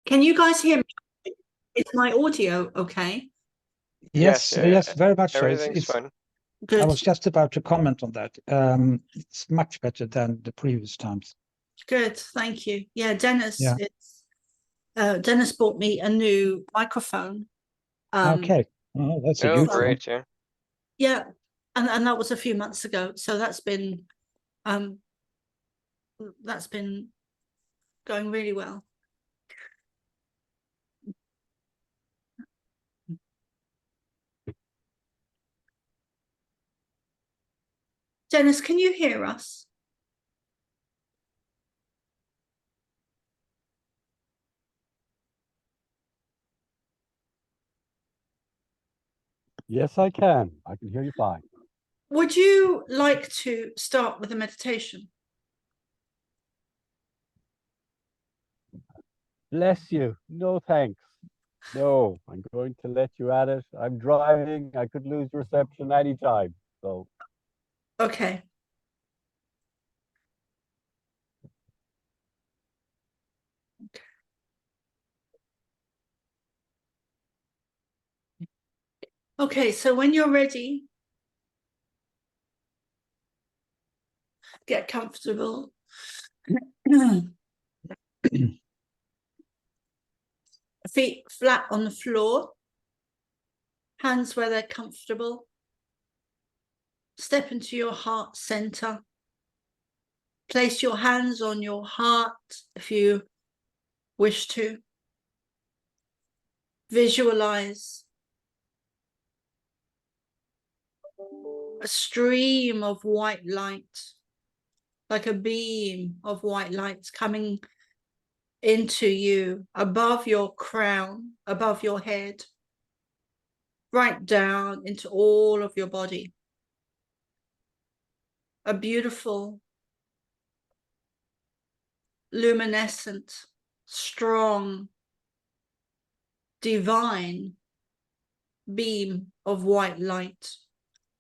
Can you guys hear me? Is my audio okay? Yes, yes, very much so. Everything's fine. I Good, was just about to comment on that. It's much better than the previous times. good. Thank you. Yeah, Dennis. Yeah. Dennis bought me a new microphone. Okay. Oh, that's a Oh, huge one. great, yeah. Yeah, and that was a few months ago. So um that's been going really well. Dennis, can you hear us? Yes, I can. I can hear you fine. Would you like to start with a meditation? Bless you. No thanks. No, I'm going to let you at it. I'm driving. I could lose reception anytime. So Okay. Okay, so when you're ready, get comfortable. Feet flat on the floor, hands where they're comfortable. Step into your heart center. Place your hands on your heart if you wish to. Visualize a stream of white light, like a beam of white light coming into you, above your crown, above your head, right down into all of your body. A beautiful, luminescent, strong, divine beam of white light,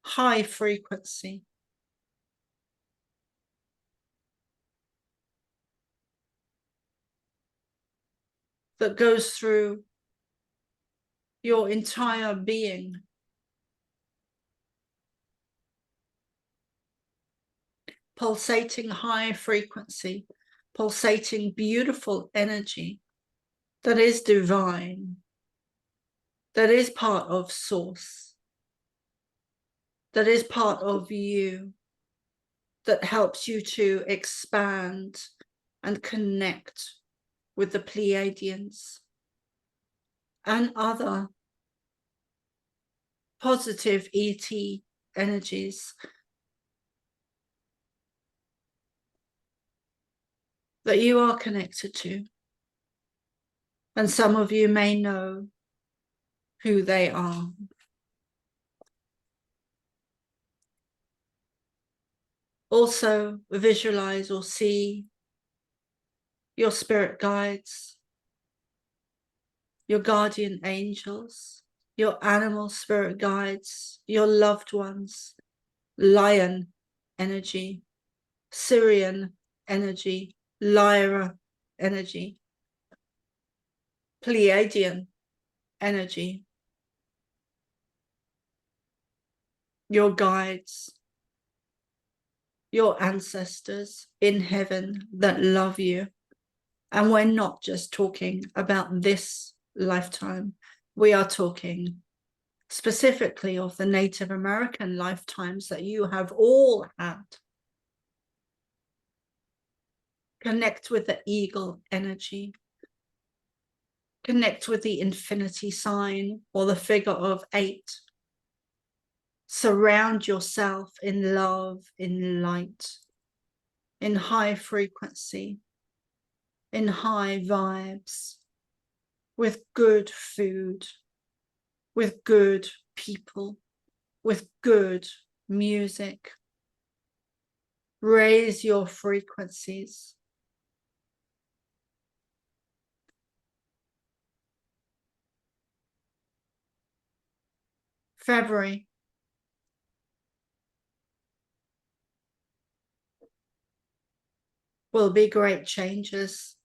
high frequency. That goes through your entire being. Pulsating high frequency, pulsating beautiful energy that is divine, that is part of source, that is part of you, that helps you to expand and connect with the Pleiadians and other positive ET energies that you are connected to. And some of you may know who they are. Also visualize or see your spirit guides, your guardian angels, your animal spirit guides, your loved ones, lion energy, Syrian energy, Lyra energy, Pleiadian energy, your guides, your ancestors in heaven that love you. And we're not just talking about this lifetime. We are talking specifically of the Native American lifetimes that you have all had. Connect with the eagle energy. Connect with the infinity sign or the figure of 8. Surround yourself in love, in light, in high frequency, in high vibes, with good food, with good people, with good music. Raise your frequencies. February. Will be great changes.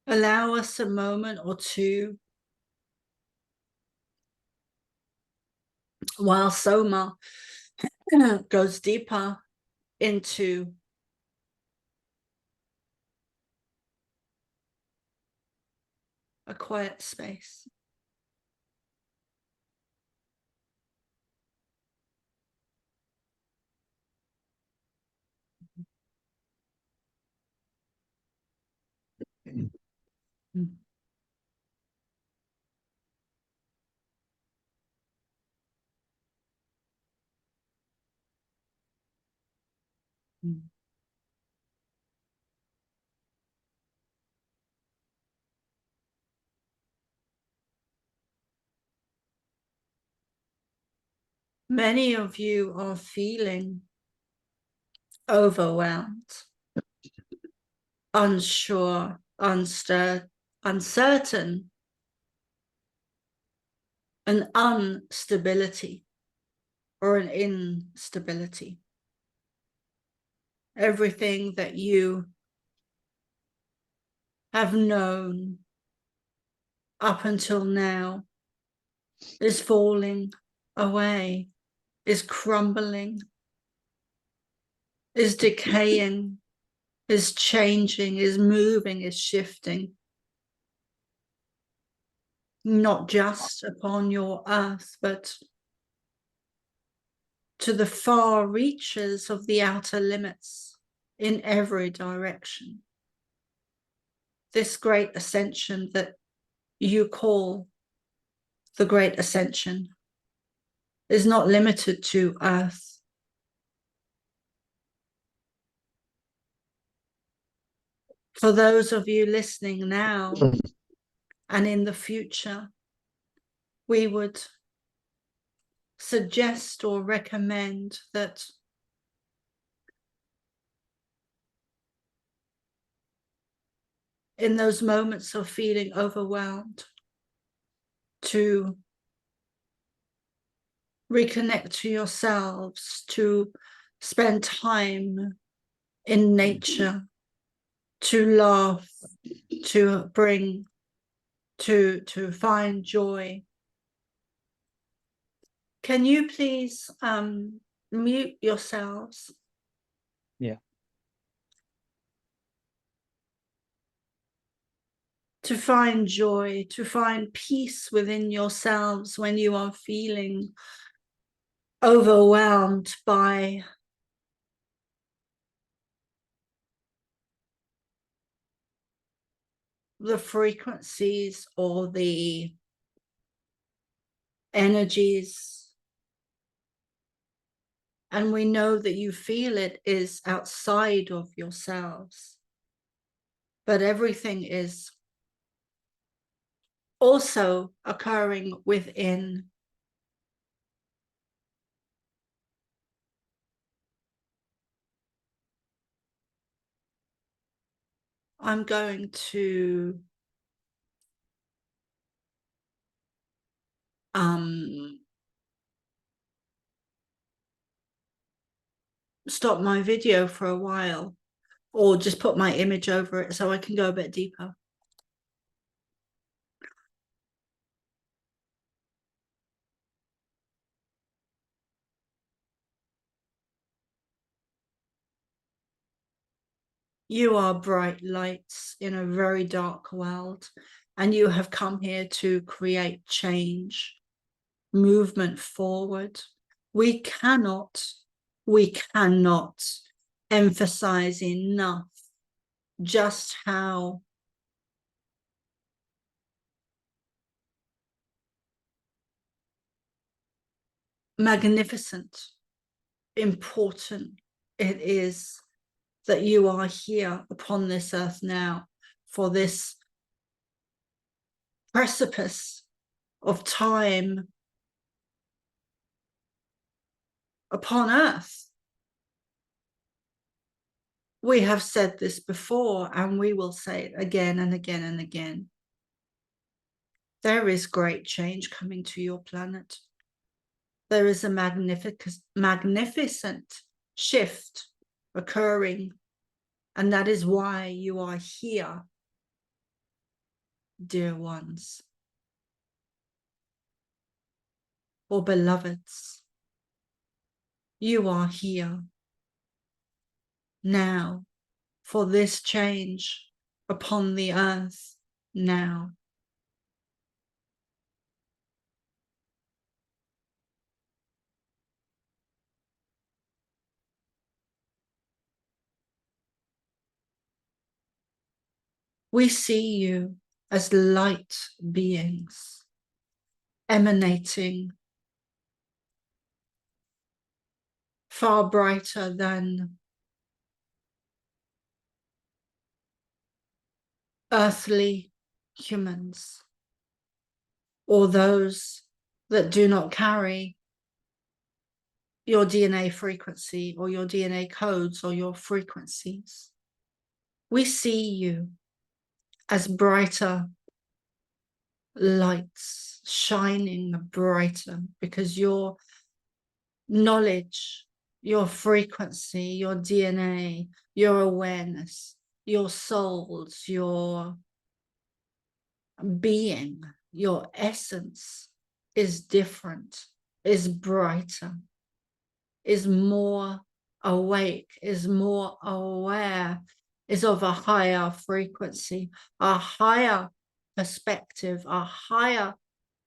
Allow us a moment or two while Soma goes deeper into a quiet space. Mm. Mm. Many of you are feeling overwhelmed, unsure, uncertain, an instability or an instability. Everything that you have known up until now is falling away, is crumbling, is decaying, is changing, is moving, is shifting. Not just upon your earth, but to the far reaches of the outer limits in every direction. This great ascension that you call the Great Ascension is not limited to Earth. For those of you listening now and in the future, we would suggest or recommend that in those moments of feeling overwhelmed, to reconnect to yourselves, to spend time in nature, to laugh, to bring, to find joy. Can you please mute yourselves? Yeah. To find joy, to find peace within yourselves when you are feeling overwhelmed by the frequencies or the energies. And we know that you feel it is outside of yourselves, but everything is also occurring within. I'm going to stop my video for a while, or just put my image over it so I can go a bit deeper. You are bright lights in a very dark world, and you have come here to create change, movement forward. We cannot emphasize enough just how magnificent, important it is that you are here upon this earth now for this precipice of time upon earth. We have said this before, and we will say it again and again and again. There is great change coming to your planet. There is a magnificent shift occurring, and that is why you are here. dear ones, or beloveds. You are here now for this change upon the earth now. We see you as light beings emanating far brighter than earthly humans, or those that do not carry your DNA frequency or your DNA codes or your frequencies. We see you as brighter lights, shining brighter, because your knowledge, your frequency, your DNA, your awareness, your souls, your being, your essence is different, is brighter, is more awake, is more aware, is of a higher frequency, a higher perspective, a higher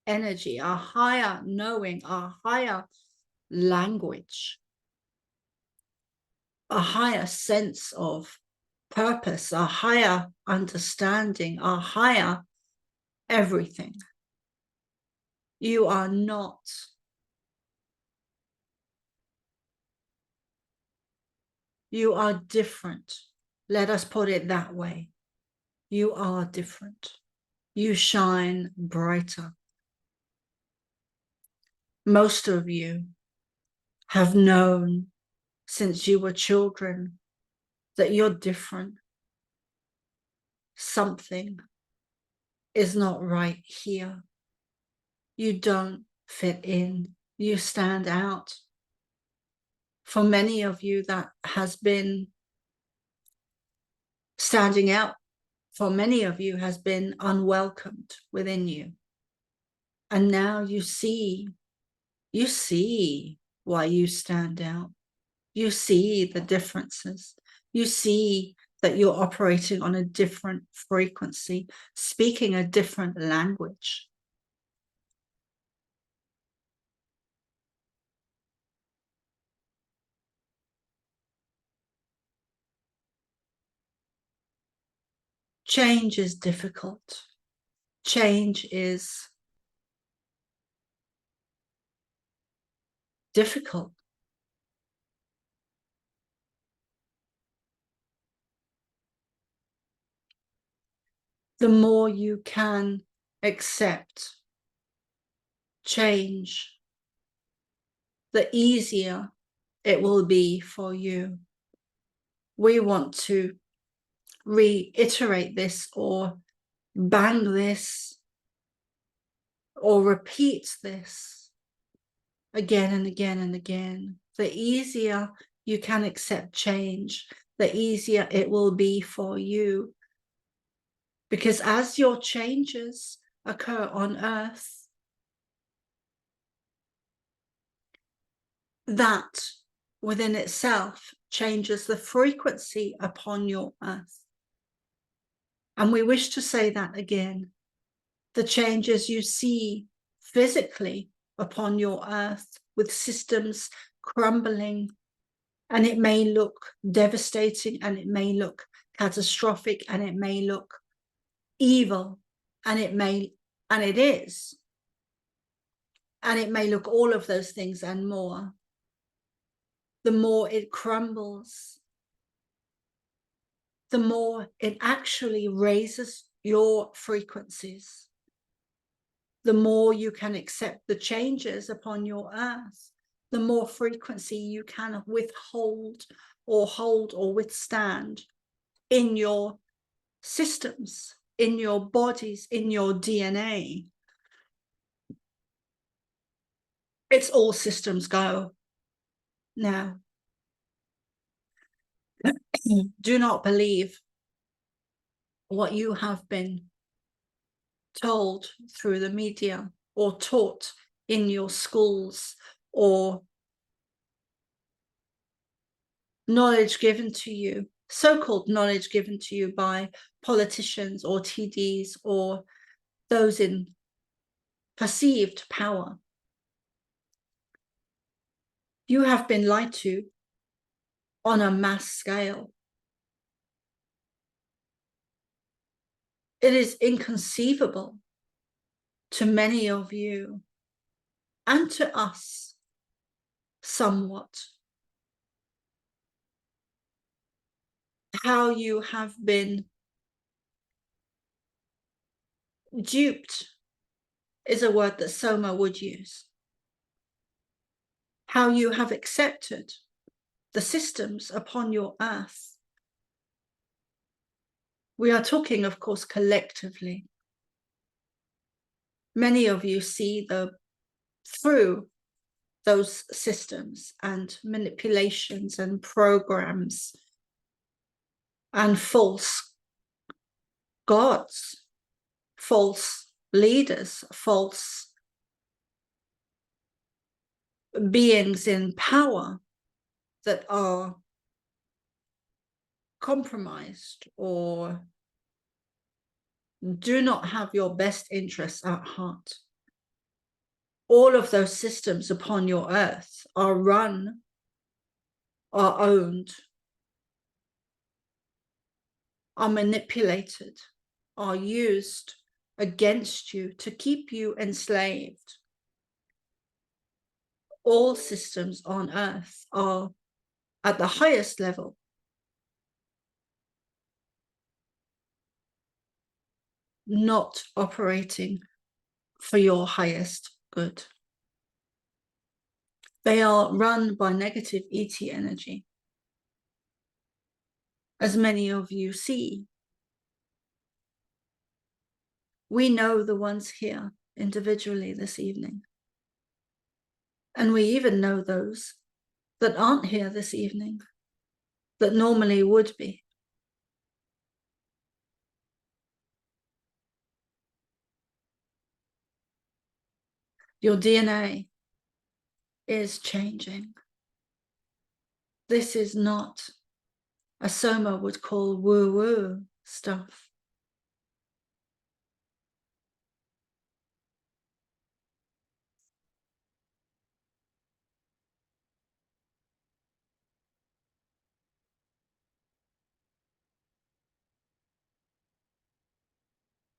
energy, a higher knowing, a higher language, a higher sense of purpose, a higher understanding, a higher everything. You are not you are different. Let us put it that way. You are different. You shine brighter. Most of you have known since you were children that you're different. Something is not right here. You don't fit in. You stand out. For many of you, that has been standing out. For many of you has been unwelcomed within you. And now you see why you stand out. You see the differences. You see that you're operating on a different frequency, speaking a different language. Change is difficult. Change is difficult. The more you can accept change, the easier it will be for you. We want to reiterate this or bang this or repeat this again and again and again. The easier you can accept change, the easier it will be for you. Because as your changes occur on earth, that within itself changes the frequency upon your earth. And we wish to say that again. The changes you see physically upon your earth with systems crumbling, and it may look devastating, and it may look catastrophic, and it may look evil, and it is, and it may look all of those things and more. The more it crumbles, the more it actually raises your frequencies. The more you can accept the changes upon your earth, the more frequency you can withhold or hold or withstand in your systems, in your bodies, in your DNA. It's all systems go now. Do not believe what you have been told through the media or taught in your schools, or knowledge given to you, so-called knowledge given to you by politicians or TDs or those in perceived power. You have been lied to on a mass scale. It is inconceivable to many of you and to us somewhat how you have been duped, is a word that Soma would use. How you have accepted the systems upon your earth. We are talking, of course, collectively. Many of you see through those systems and manipulations and programs and false gods, false leaders, false beings in power that are compromised or do not have your best interests at heart. All of those systems upon your earth are run, are owned, are manipulated, are used against you to keep you enslaved. All systems on earth are at the highest level not operating for your highest good. They are run by negative ET energy, as many of you see. We know the ones here individually this evening. And we even know those that aren't here this evening, that normally would be. Your DNA is changing. This is not, as Soma would call, woo-woo stuff.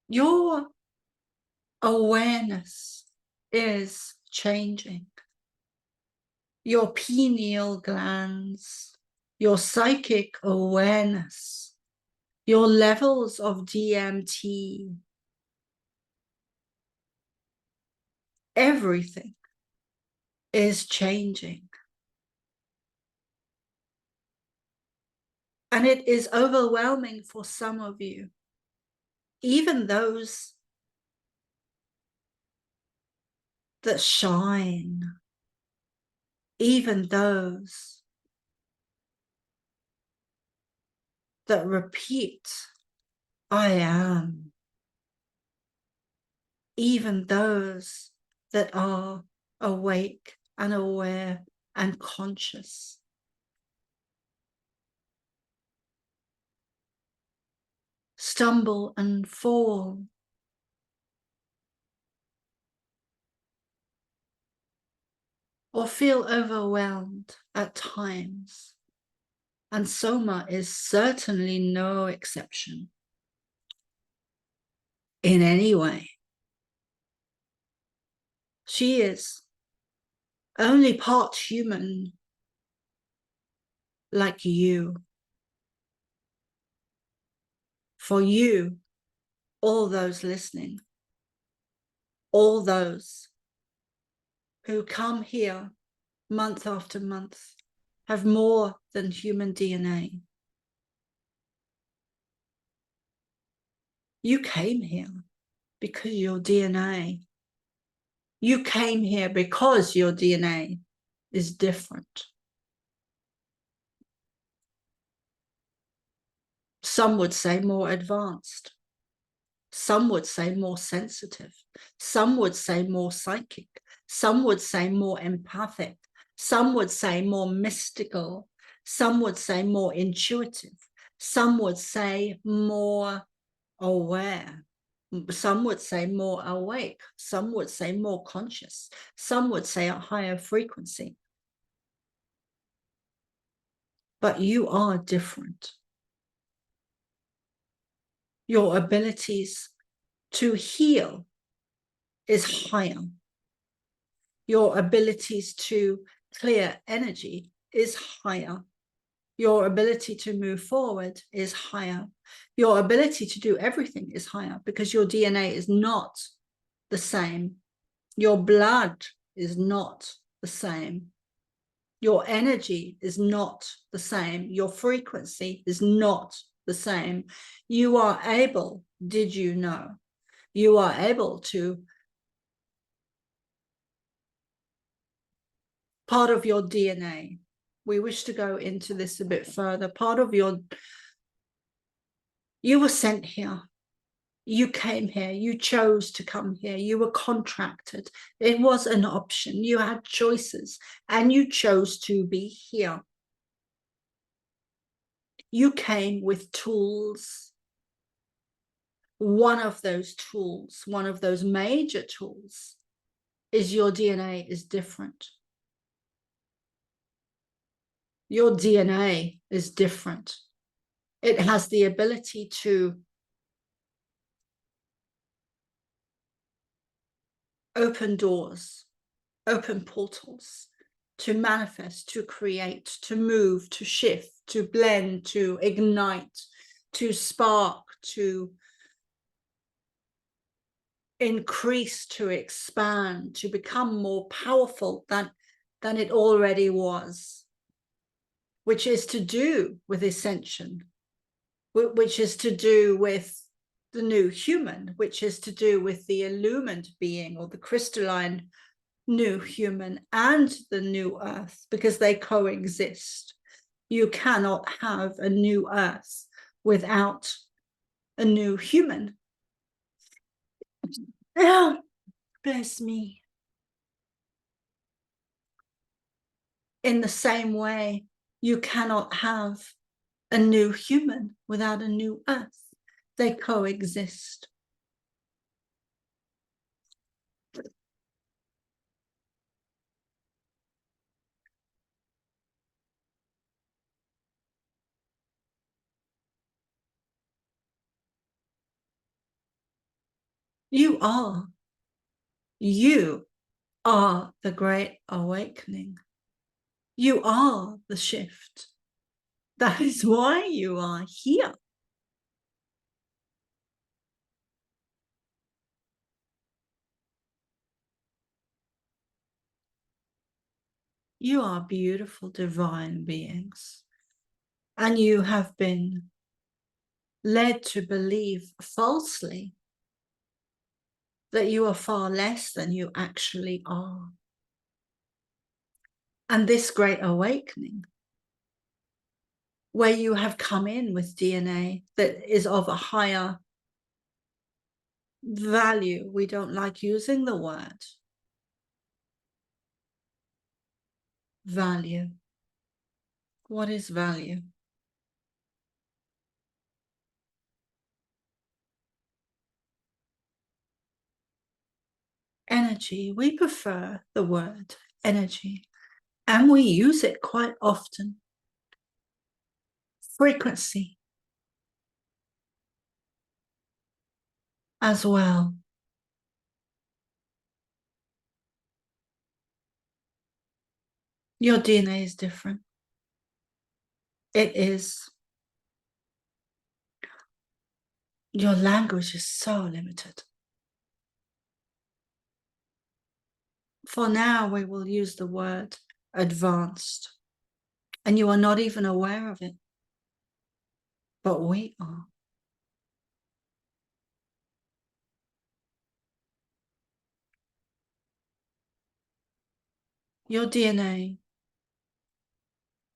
Your awareness is changing. Your pineal glands, your psychic awareness, your levels of DMT, everything is changing. And it is overwhelming for some of you, even those that shine, even those that repeat, I am, even those that are awake and aware and conscious. Stumble and fall. Or feel overwhelmed at times. And Soma is certainly no exception in any way. She is only part human like you. For you, all those listening, all those who come here month after month have more than human DNA. You came here because your DNA. You came here because your DNA is different. Some would say more advanced. Some would say more sensitive. Some would say more psychic. Some would say more empathic. Some would say more mystical. Some would say more intuitive. Some would say more aware. Some would say more awake. Some would say more conscious. Some would say a higher frequency. But you are different. Your abilities to heal is higher. Your abilities to clear energy is higher. Your ability to move forward is higher. Your ability to do everything is higher because your DNA is not the same. Your blood is not the same. Your energy is not the same. Your frequency is not the same. You are able, did you know? You are able to, part of your DNA, we wish to go into this a bit further, part of your, you were sent here. You came here, you chose to come here, you were contracted. It was an option, you had choices, and you chose to be here. You came with tools. One of those tools, one of those major tools, is your DNA is different. Your DNA is different. It has the ability to open doors, open portals, to manifest, to create, to move, to shift, to blend, to ignite, to spark, to increase, to expand, to become more powerful than it already was, which is to do with ascension, which is to do with the new human, which is to do with the illumined being or the crystalline new human and the new earth, because they coexist. You cannot have a new earth without a new human. Oh, bless me. In the same way, you cannot have a new human without a new earth. They coexist. You are the great awakening. You are the shift. That is why you are here. You are beautiful, divine beings. And you have been led to believe falsely that you are far less than you actually are. And this great awakening, where you have come in with DNA that is of a higher value. We don't like using the word value. What is value? Energy. We prefer the word energy, and we use it quite often. Frequency as well. Your DNA is different. It is. Your language is so limited. For now, we will use the word advanced, and you are not even aware of it, but we are. Your DNA,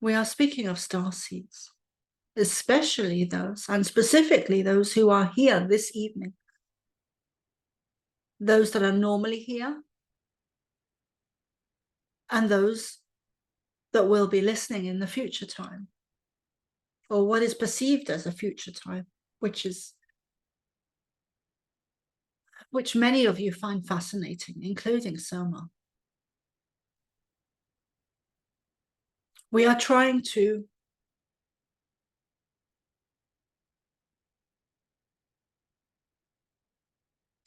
we are speaking of starseeds, especially those, and specifically those who are here this evening, those that are normally here, and those that will be listening in the future time, or what is perceived as a future time, which many of you find fascinating, including Soma. We are trying to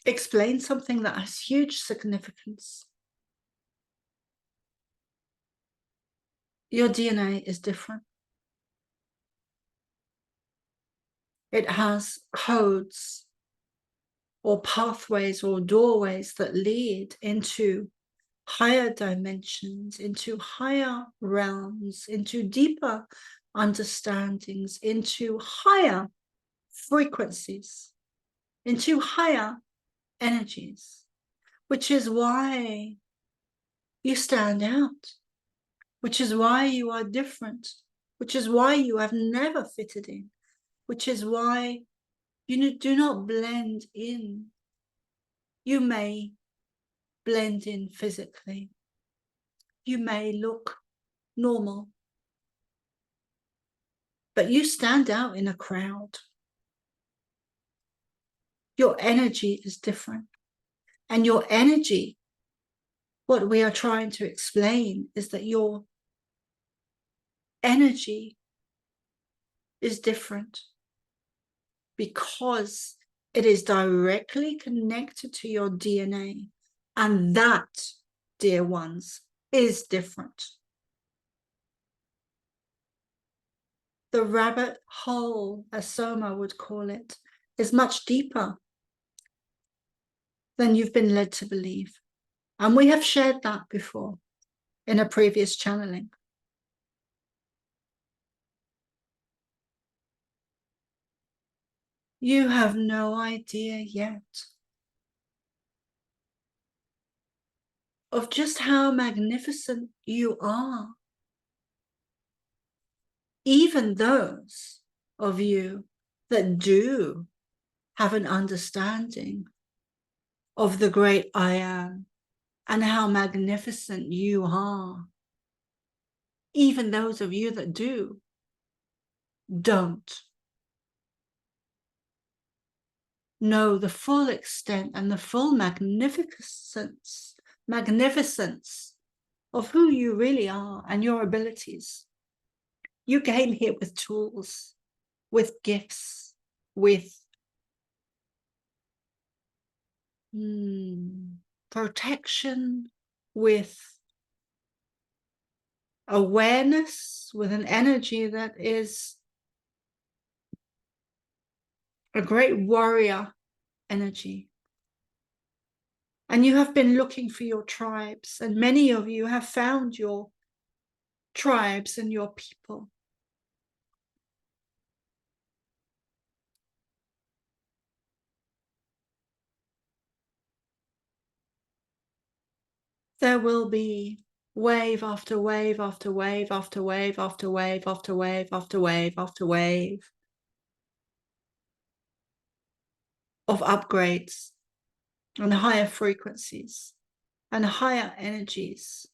explain something that has huge significance. Your DNA is different. It has codes or pathways or doorways that lead into higher dimensions, into higher realms, into deeper understandings, into higher frequencies, into higher energies, which is why you stand out, which is why you are different, which is why you have never fitted in, which is why you do not blend in. You may blend in physically. You may look normal, but you stand out in a crowd. Your energy is different. And your energy, what we are trying to explain is that your energy is different because it is directly connected to your DNA. And that, dear ones, is different. The rabbit hole, as Soma would call it, is much deeper than you've been led to believe. And we have shared that before in a previous channeling. You have no idea yet of just how magnificent you are. Even those of you that do have an understanding of the great I am and how magnificent you are. Even those of you that do, don't know the full extent and the full magnificence of who you really are and your abilities. You came here with tools, with gifts, with protection, with awareness, with an energy that is a great warrior energy. And you have been looking for your tribes, and many of you have found your tribes and your people. There will be wave after wave after wave after wave after wave after wave after wave after wave of upgrades and higher frequencies and higher energies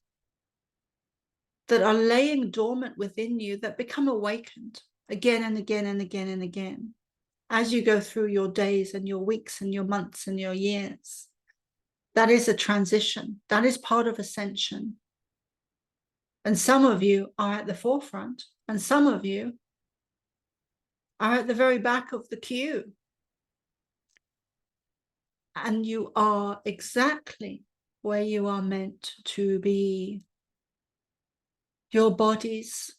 that are laying dormant within you that become awakened again and again and again and again as you go through your days and your weeks and your months and your years. That is a transition. That is part of ascension. And some of you are at the forefront, and some of you are at the very back of the queue. And you are exactly where you are meant to be. Your bodies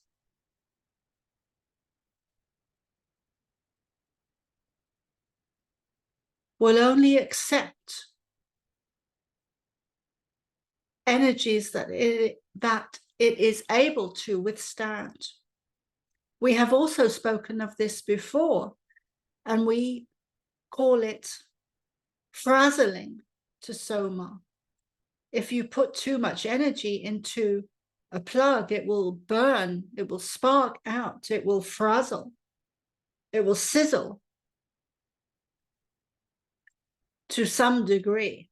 will only accept energies that it is able to withstand. We have also spoken of this before, and we call it frazzling to Soma. If you put too much energy into a plug, it will burn, it will spark out, it will frazzle, it will sizzle to some degree.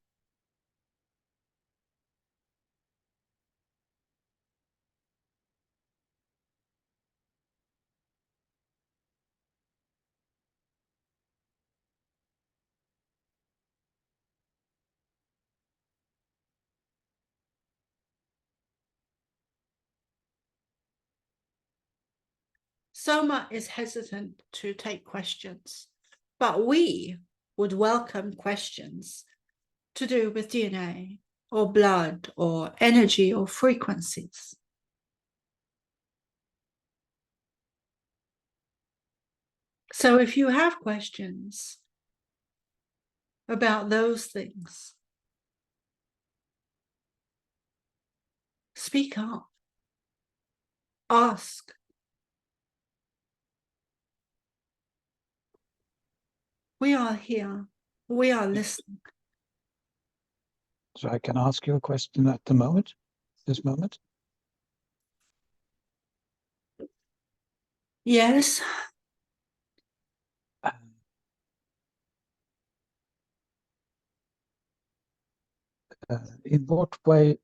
Soma is hesitant to take questions, but we would welcome questions to do with DNA or blood or energy or frequencies. So if you have questions about those things, speak up, ask. We are here, we are listening. So I can ask you a question at the moment, this moment? Yes. In what way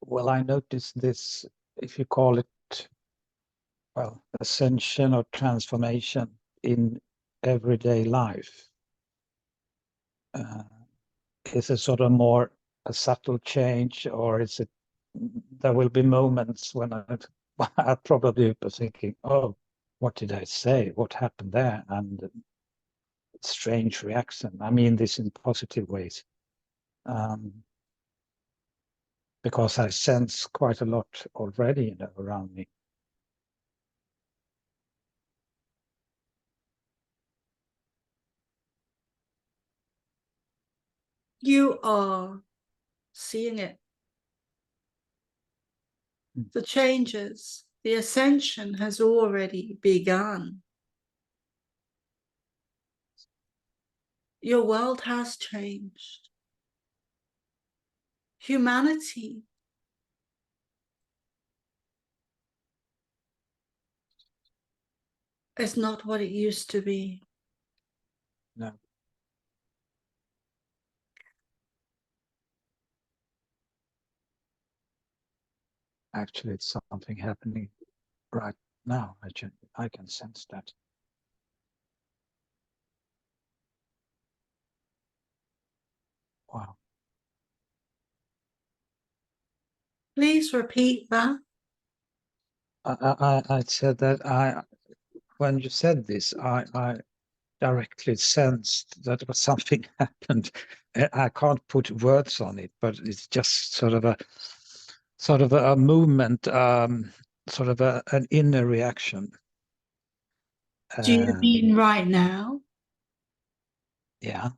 will I notice this, if you call it, well, ascension or transformation in everyday life? Is it sort of more a subtle change, or is it, there will be moments when I'll probably be thinking, oh, what did I say? What happened there? And strange reaction. I mean this in positive ways. Because I sense quite a lot already, around me. You are seeing it. The changes, the ascension has already begun. Your world has changed. Humanity is not what it used to be. No. Actually, it's something happening right now. I can sense that. Wow. Please repeat that. I said that when you said this, I directly sensed that was something happened. I can't put words on it, but it's just sort of a movement, sort of an inner reaction. Do you mean right now? Yeah,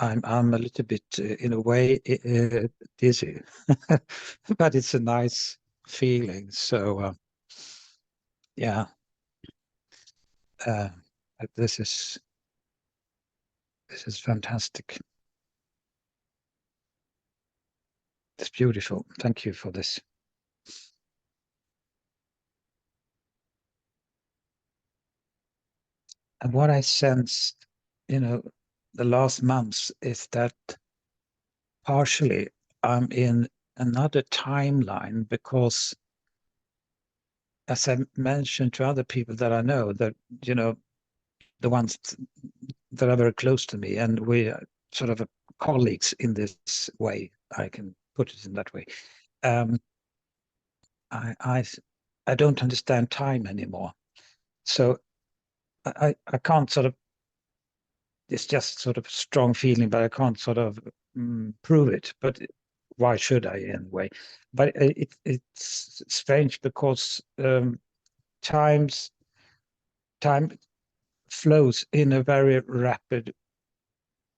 I'm a little bit, in a way, dizzy, but it's a nice feeling. So yeah, this is fantastic. It's beautiful. Thank you for this. And what I sensed, the last months is that partially I'm in another timeline, because as I mentioned to other people that I know, that, the ones that are very close to me, and we are sort of colleagues in this way, I can put it in that way. I don't understand time anymore. So I can't sort of, it's just sort of a strong feeling, but I can't sort of prove it. But why should I anyway? But it's strange, because time flows in a very rapid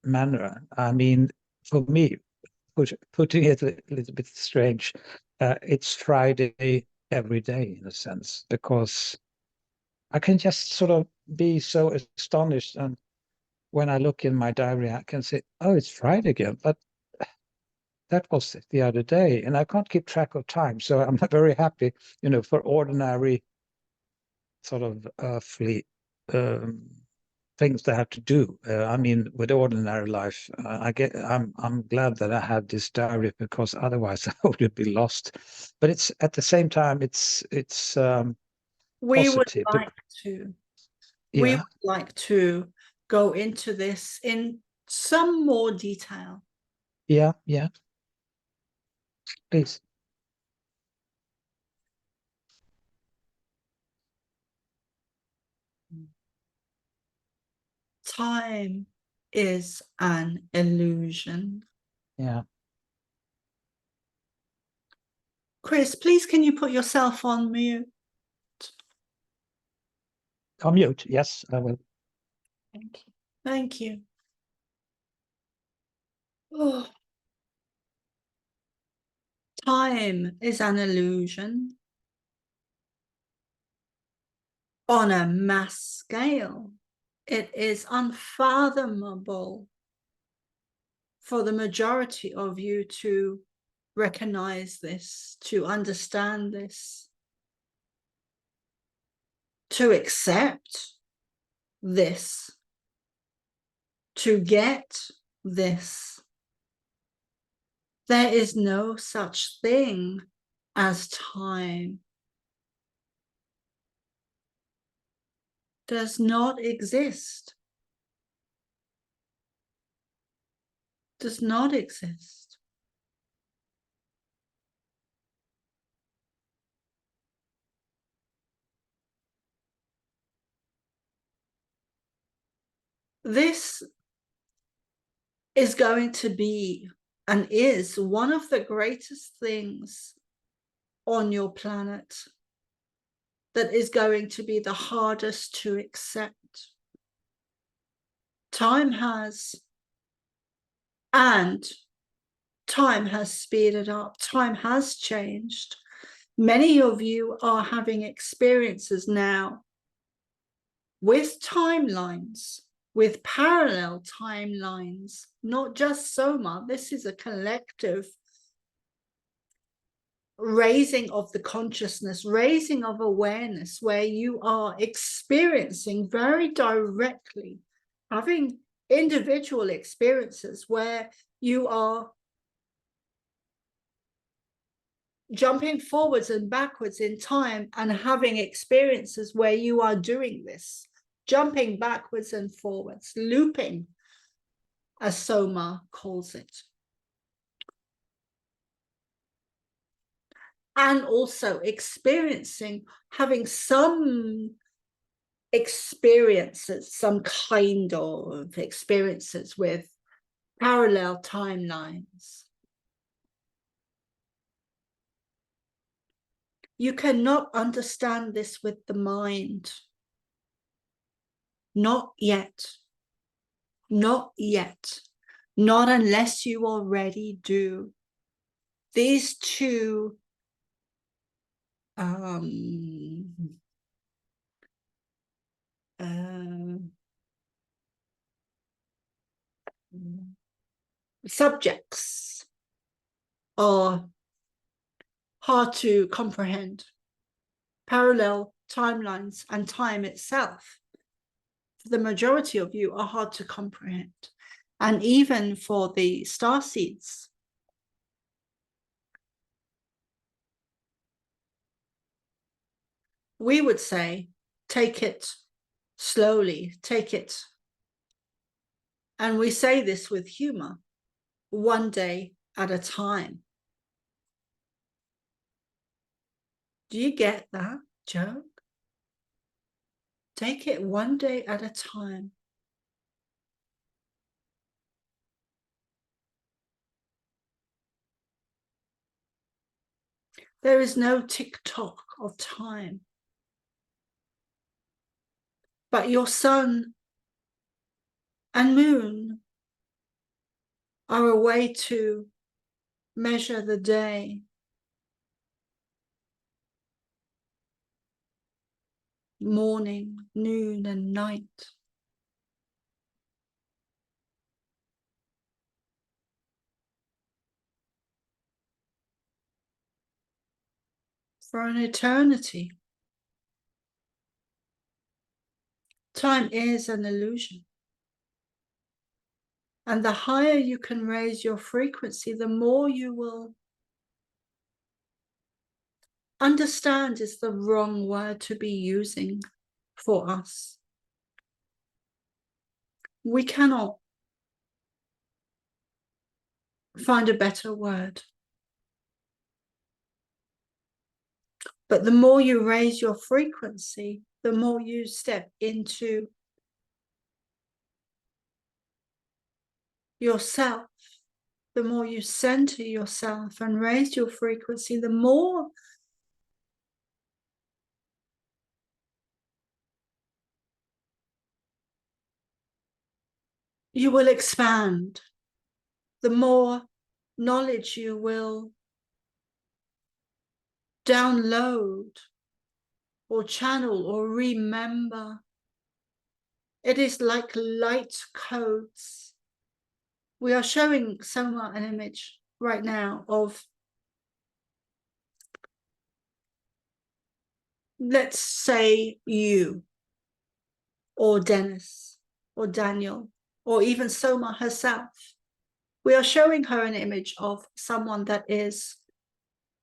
manner. I mean, for me, putting it a little bit strange, it's Friday every day in a sense, because I can just sort of be so astonished, and when I look in my diary, I can say, oh, it's Friday again, but that was the other day, and I can't keep track of time. So I'm very happy, for ordinary sort of earthly things that I have to do. I mean, with ordinary life, I'm glad that I have this diary, because otherwise I would be lost. But it's at the same time, it's We would positive. like to. We Yeah, would like to go into this in some more detail. yeah, please. time is an illusion. Yeah. Chris, please can you put yourself on mute? On mute. Yes, I will. Thank you. Thank you. Oh. Time is an illusion on a mass scale. It is unfathomable for the majority of you to recognize this, to understand this, to accept this, to get this. There is no such thing as time. Does not exist. Does not exist. This is going to be and is one of the greatest things on your planet that is going to be the hardest to accept. Time has speeded up. Time has changed. Many of you are having experiences now with timelines, with parallel timelines, not just Soma. This is a collective raising of the consciousness, raising of awareness, where you are experiencing very directly, having individual experiences where you are jumping forwards and backwards in time and having experiences where you are doing this, jumping backwards and forwards, looping, as Soma calls it. And also experiencing, having some experiences, some kind of experiences with parallel timelines. You cannot understand this with the mind. Not yet. Not yet. Not unless you already do. These two subjects are hard to comprehend. Parallel timelines and time itself, for the majority of you, are hard to comprehend. And even for the starseeds, we would say, take it slowly, take it. And we say this with humor, one day at a time. Do you get that joke? Take it one day at a time. There is no tick-tock of time. But your sun and moon are a way to measure the day. Morning, noon, and night. For an eternity. Time is an illusion. And the higher you can raise your frequency, the more you will understand is the wrong word to be using for us. We cannot find a better word. But the more you raise your frequency, the more you step into yourself, the more you center yourself and raise your frequency, the more you will expand, the more knowledge you will download or channel or remember. It is like light codes. We are showing Soma an image right now of, let's say, you or Dennis or Daniel or even Soma herself. We are showing her an image of someone that is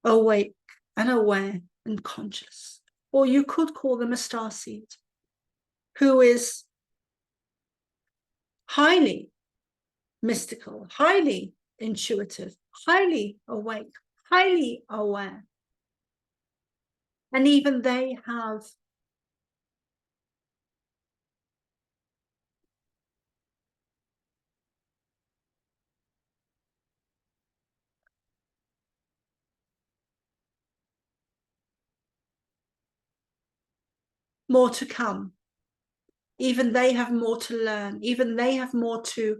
awake and aware and conscious. Or you could call them a starseed who is highly mystical, highly intuitive, highly awake, highly aware. And even they have more to come. Even they have more to learn. Even they have more to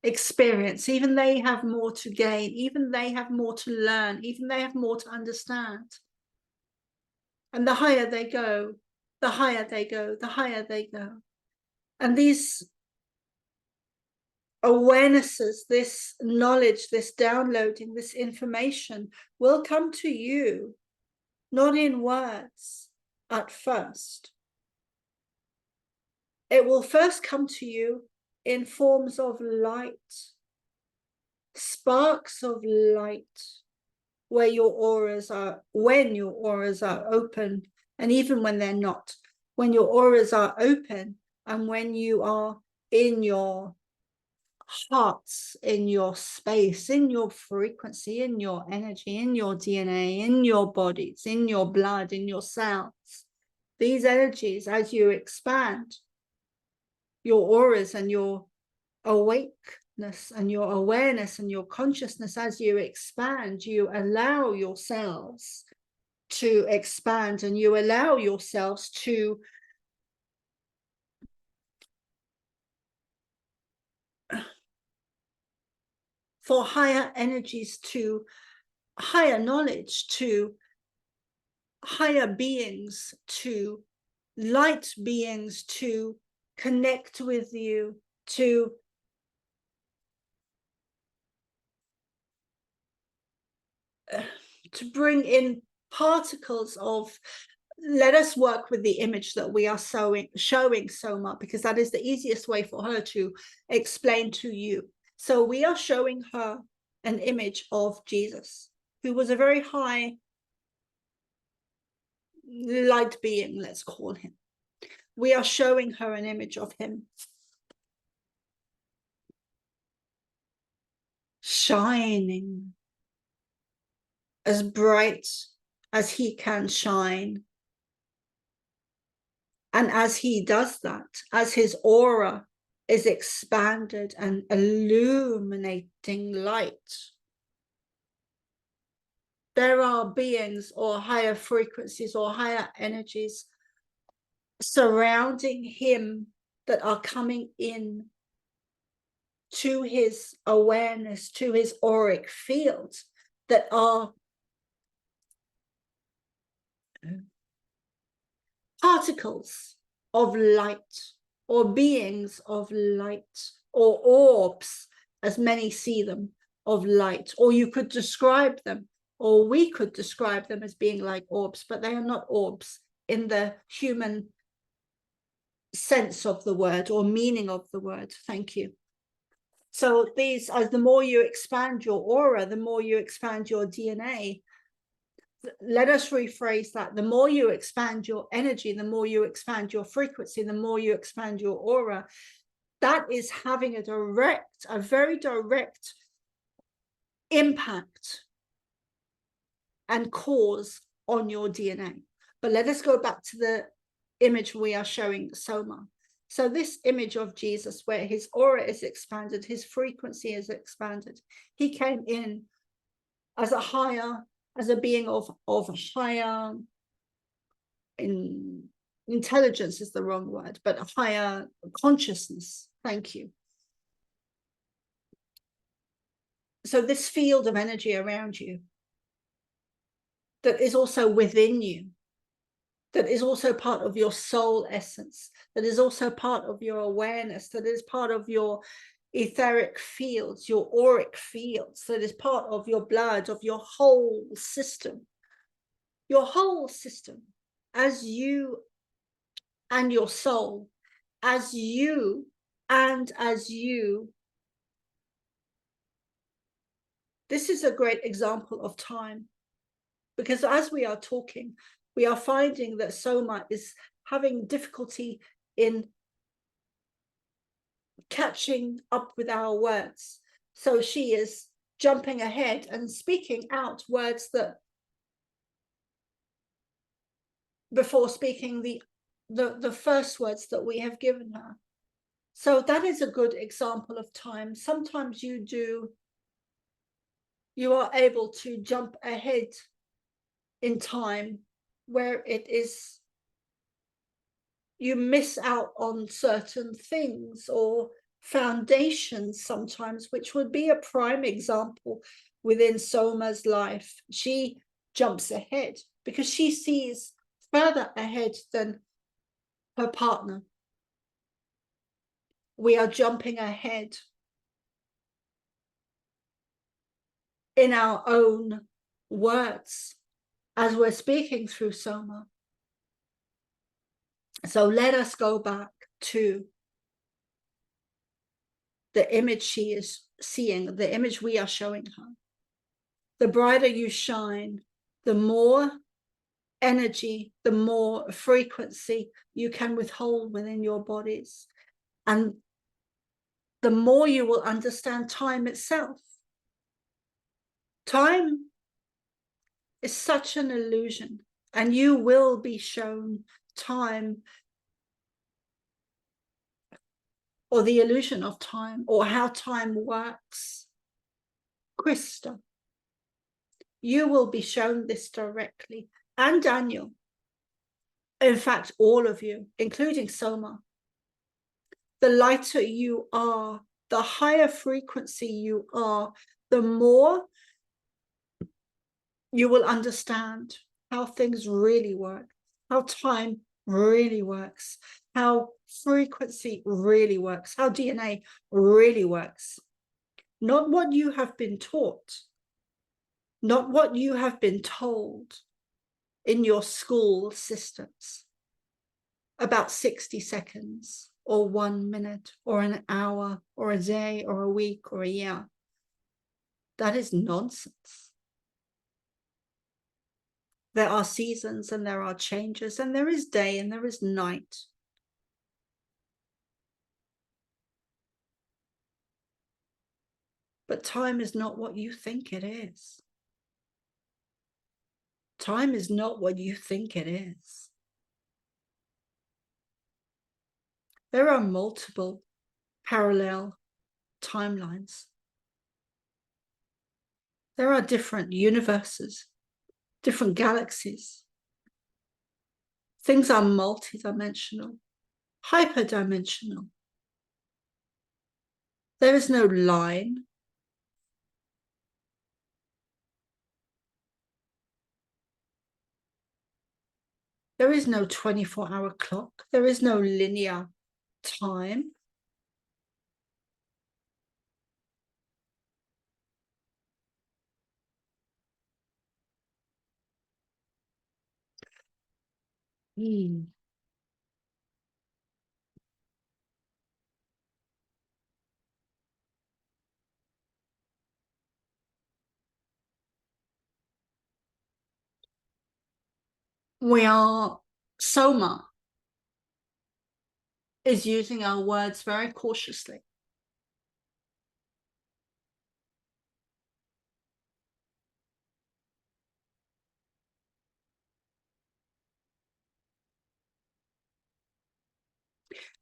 experience. Even they have more to gain. Even they have more to learn. Even they have more to understand. And the higher they go, the higher they go, the higher they go. And these awarenesses, this knowledge, this downloading, this information will come to you, not in words at first. It will first come to you in forms of light, sparks of light, where your auras are, when your auras are open, and even when they're not, when your auras are open and when you are in your hearts, in your space, in your frequency, in your energy, in your DNA, in your bodies, in your blood, in your cells. These energies, as you expand your auras and your awakeness and your awareness and your consciousness, as you expand, you allow yourselves to expand and you allow yourselves to for higher energies, to higher knowledge, to higher beings, to light beings to connect with you, to bring in particles of, let us work with the image that we are showing Soma, because that is the easiest way for her to explain to you. So we are showing her an image of Jesus, who was a very high light being, let's call him. We are showing her an image of him shining as bright as he can shine. And as he does that, as his aura is expanded and illuminating light, there are beings or higher frequencies or higher energies surrounding him that are coming in to his awareness, to his auric field, that are particles of light or beings of light or orbs, as many see them, of light. Or you could describe them, or we could describe them as being like orbs, but they are not orbs in the human sense of the word or meaning of the word. Thank you. So these, as the more you expand your aura, the more you expand your DNA. Let us rephrase that. The more you expand your energy, the more you expand your frequency, the more you expand your aura. That is having a very direct impact and cause on your DNA. But let us go back to the image we are showing Soma. So this image of Jesus, where his aura is expanded, his frequency is expanded, he came in as a being of higher, intelligence is the wrong word, but a higher consciousness. Thank you. So this field of energy around you that is also within you, that is also part of your soul essence, that is also part of your awareness, that is part of your etheric fields, your auric fields, that is part of your blood, of your whole system, as you and your soul, as you. This is a great example of time, because as we are talking, we are finding that Soma is having difficulty in catching up with our words. So she is jumping ahead and speaking out words that before speaking the first words that we have given her. So that is a good example of time. Sometimes you are able to jump ahead in time where it is, you miss out on certain things or foundations sometimes, which would be a prime example within Soma's life. She jumps ahead because she sees further ahead than her partner. We are jumping ahead in our own words as we're speaking through Soma. So let us go back to the image she is seeing, the image we are showing her. The brighter you shine, the more energy, the more frequency you can withhold within your bodies. And the more you will understand time itself. Time is such an illusion, and you will be shown time, or the illusion of time, or how time works. Krista, you will be shown this directly, and Daniel. In fact, all of you, including Soma. The lighter you are, the higher frequency you are, the more you will understand how things really work, how time really works, how frequency really works, how DNA really works. Not what you have been taught, not what you have been told in your school systems about 60 seconds or 1 minute or an hour or a day or a week or a year. That is nonsense. There are seasons and there are changes, and there is day and there is night. But time is not what you think it is. Time is not what you think it is. There are multiple parallel timelines. There are different universes, different galaxies. Things are multidimensional, hyperdimensional. There is no line. There is no 24-hour clock. There is no linear time. We are, Soma is using our words very cautiously.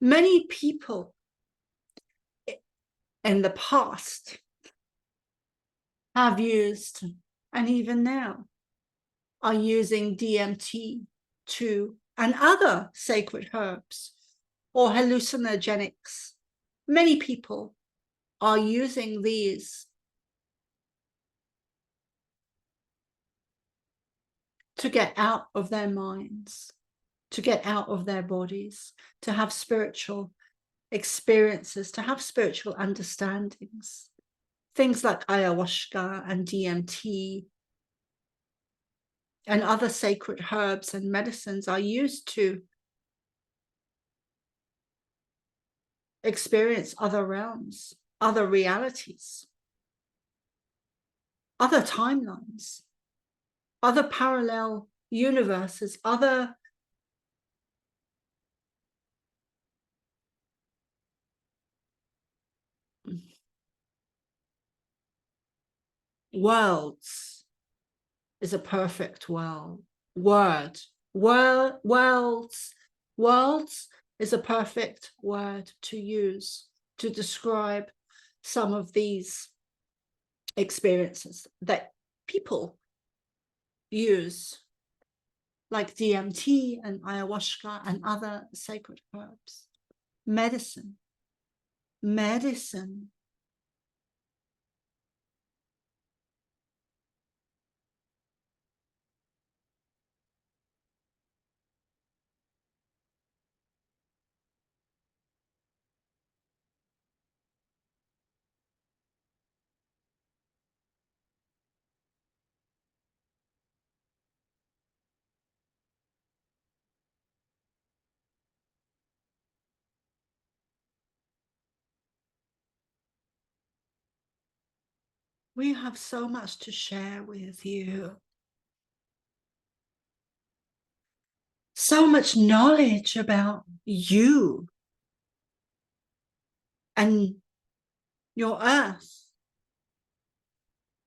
Many people in the past have used, and even now are using DMT and other sacred herbs or hallucinogenics. Many people are using these to get out of their minds, to get out of their bodies, to have spiritual experiences, to have spiritual understandings. Things like ayahuasca and DMT and other sacred herbs and medicines are used to experience other realms, other realities, other timelines, other parallel universes, other worlds is a perfect word. Worlds is a perfect word to use to describe some of these experiences that people use, like DMT and ayahuasca and other sacred herbs. Medicine. We have so much to share with you. So much knowledge about you and your earth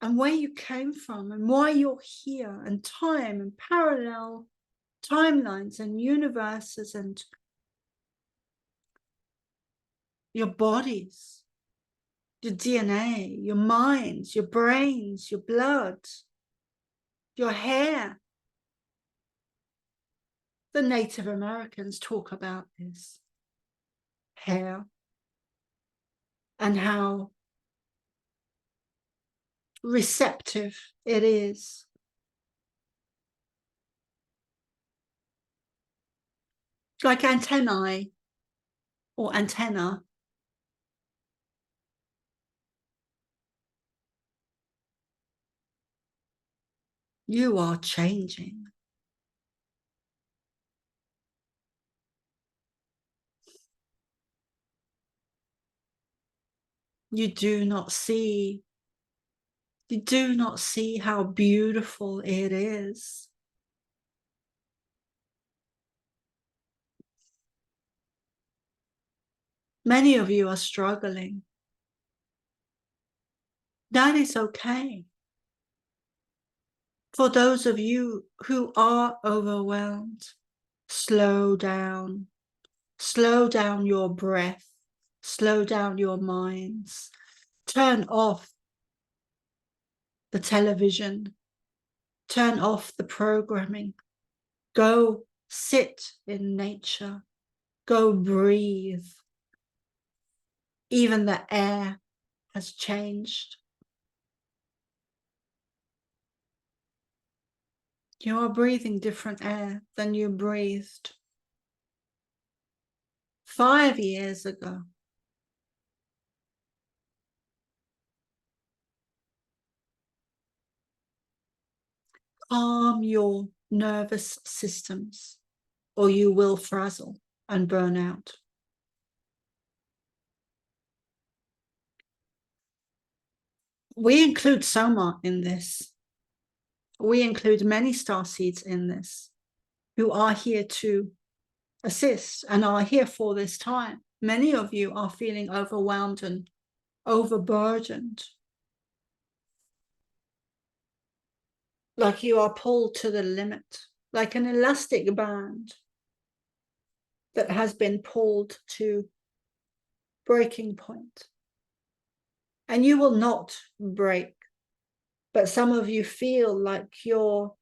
and where you came from and why you're here, and time and parallel timelines and universes and your bodies, your DNA, your minds, your brains, your blood, your hair. The Native Americans talk about this hair and how receptive it is. Like antennae or antenna. You are changing. You do not see how beautiful it is. Many of you are struggling. That is okay. For those of you who are overwhelmed, slow down. Slow down your breath. Slow down your minds. Turn off the television. Turn off the programming. Go sit in nature. Go breathe. Even the air has changed. You are breathing different air than you breathed 5 years ago. Calm your nervous systems, or you will frazzle and burn out. We include Soma in this. We include many starseeds in this who are here to assist and are here for this time. Many of you are feeling overwhelmed and overburdened, like you are pulled to the limit, like an elastic band. that has been pulled to breaking point. And you will not break, but some of you feel like you're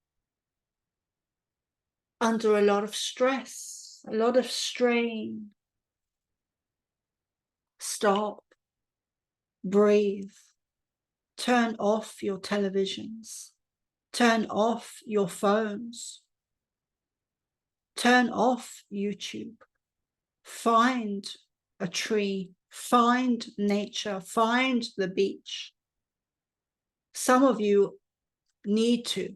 under a lot of stress, a lot of strain. Stop, breathe, turn off your televisions, turn off your phones, turn off YouTube, find a tree, find nature, find the beach. Some of you need to,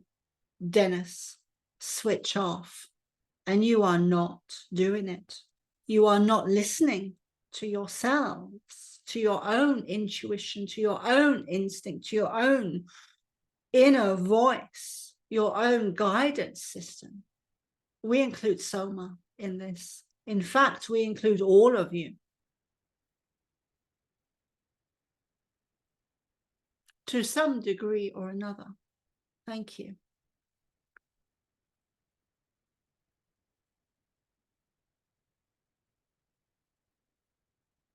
Dennis, switch off, and you are not doing it. You are not listening to yourselves, to your own intuition, to your own instinct, to your own inner voice, your own guidance system. We include Soma in this. In fact, we include all of you. To some degree or another. Thank you.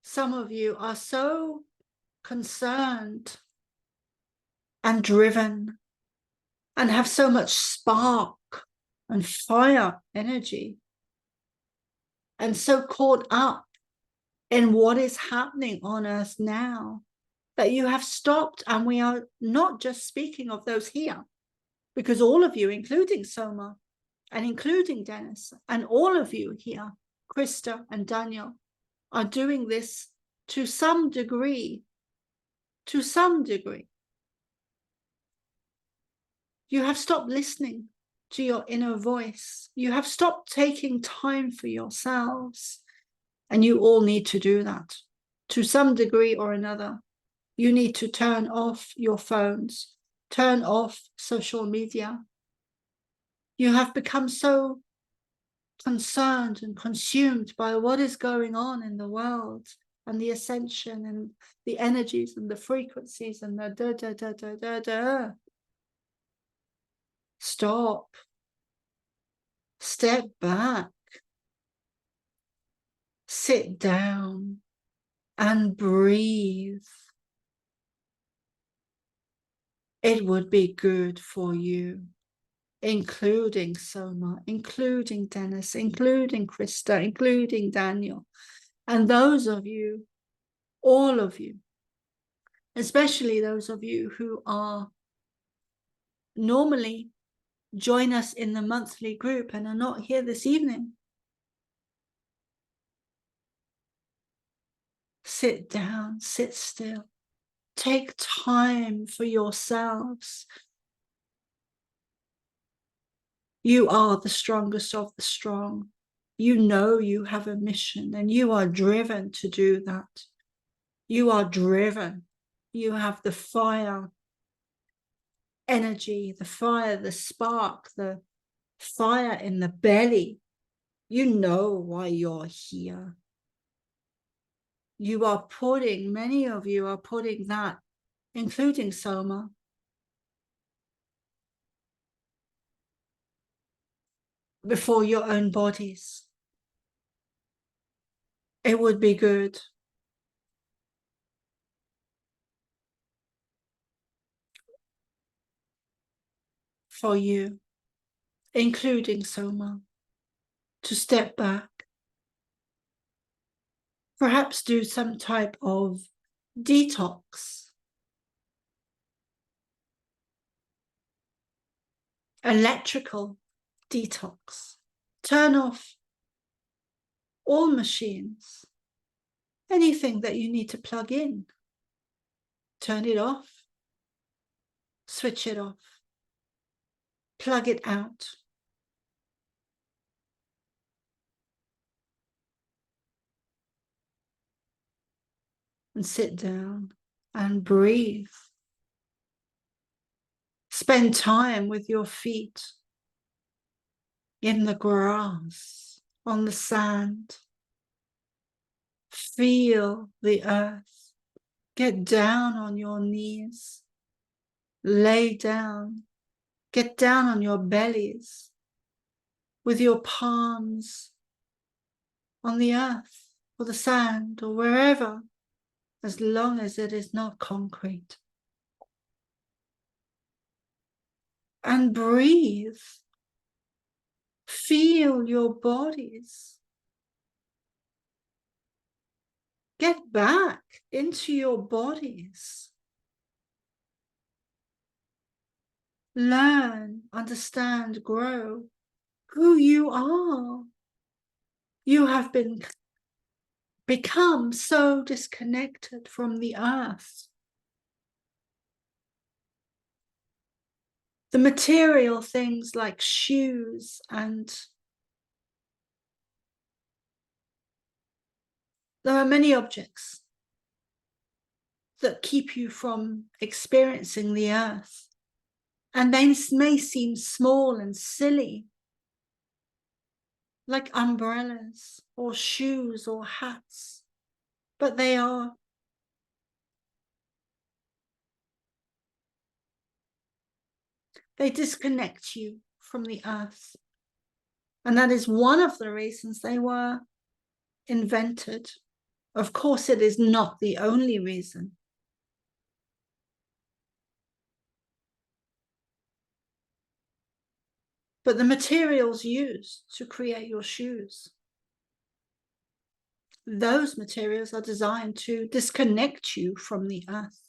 Some of you are so concerned and driven and have so much spark and fire energy and so caught up in what is happening on earth now that you have stopped. And we are not just speaking of those here, because all of you, including Soma and including Dennis, and all of you here, Krista and Daniel, are doing this to some degree. To some degree. You have stopped listening to your inner voice. You have stopped taking time for yourselves. And you all need to do that. To some degree or another, you need to turn off your phones, turn off social media. You have become so concerned and consumed by what is going on in the world and the ascension and the energies and the frequencies and the da da da da da da. Stop. Step back. Sit down and breathe. It would be good for you, including Soma, including Dennis, including Krista, including Daniel, and those of you, all of you, especially those of you who are normally join us in the monthly group and are not here this evening. Sit down, sit still. Take time for yourselves. You are the strongest of the strong. You know you have a mission and you are driven to do that. You are driven. You have the fire, energy, the fire, the spark, the fire in the belly. You know why you're here. You are putting, many of you are putting that, including Soma, before your own bodies. It would be good for you, including Soma, to step back. Perhaps do some type of detox. Electrical detox. Turn off all machines. Anything that you need to plug in. Turn it off. Switch it off. Plug it out. And sit down and breathe. Spend time with your feet in the grass, on the sand. Feel the earth. Get down on your knees. Lay down. Get down on your bellies with your palms on the earth or the sand or wherever, as long as it is not concrete. And breathe. Feel your bodies. Get back into your bodies. Learn, understand, grow who you are. You have become so disconnected from the earth. The material things like shoes and there are many objects that keep you from experiencing the earth. And they may seem small and silly, like umbrellas or shoes or hats, but they are. They disconnect you from the earth. And that is one of the reasons they were invented. Of course, it is not the only reason. But the materials used to create your shoes, those materials are designed to disconnect you from the earth.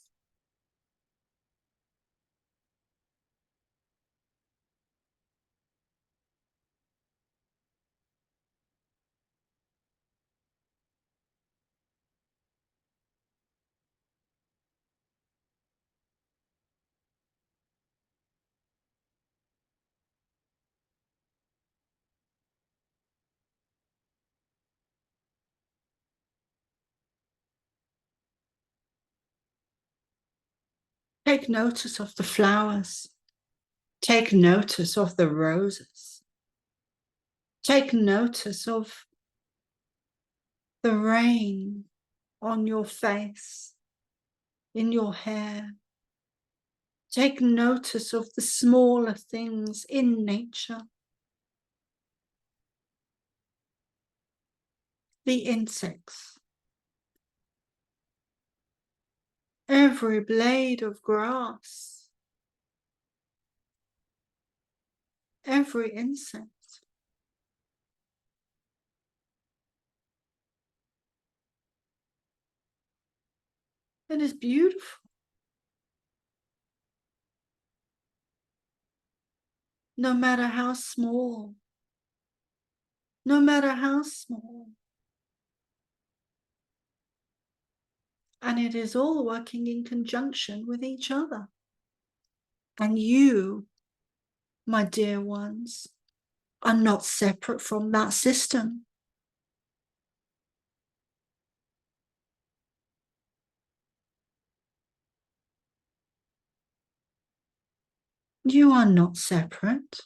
Take notice of the flowers. Take notice of the roses. Take notice of the rain on your face, in your hair. Take notice of the smaller things in nature. The insects. Every blade of grass. Every insect. It is beautiful. No matter how small. No matter how small. And it is all working in conjunction with each other. And you, my dear ones, are not separate from that system. You are not separate.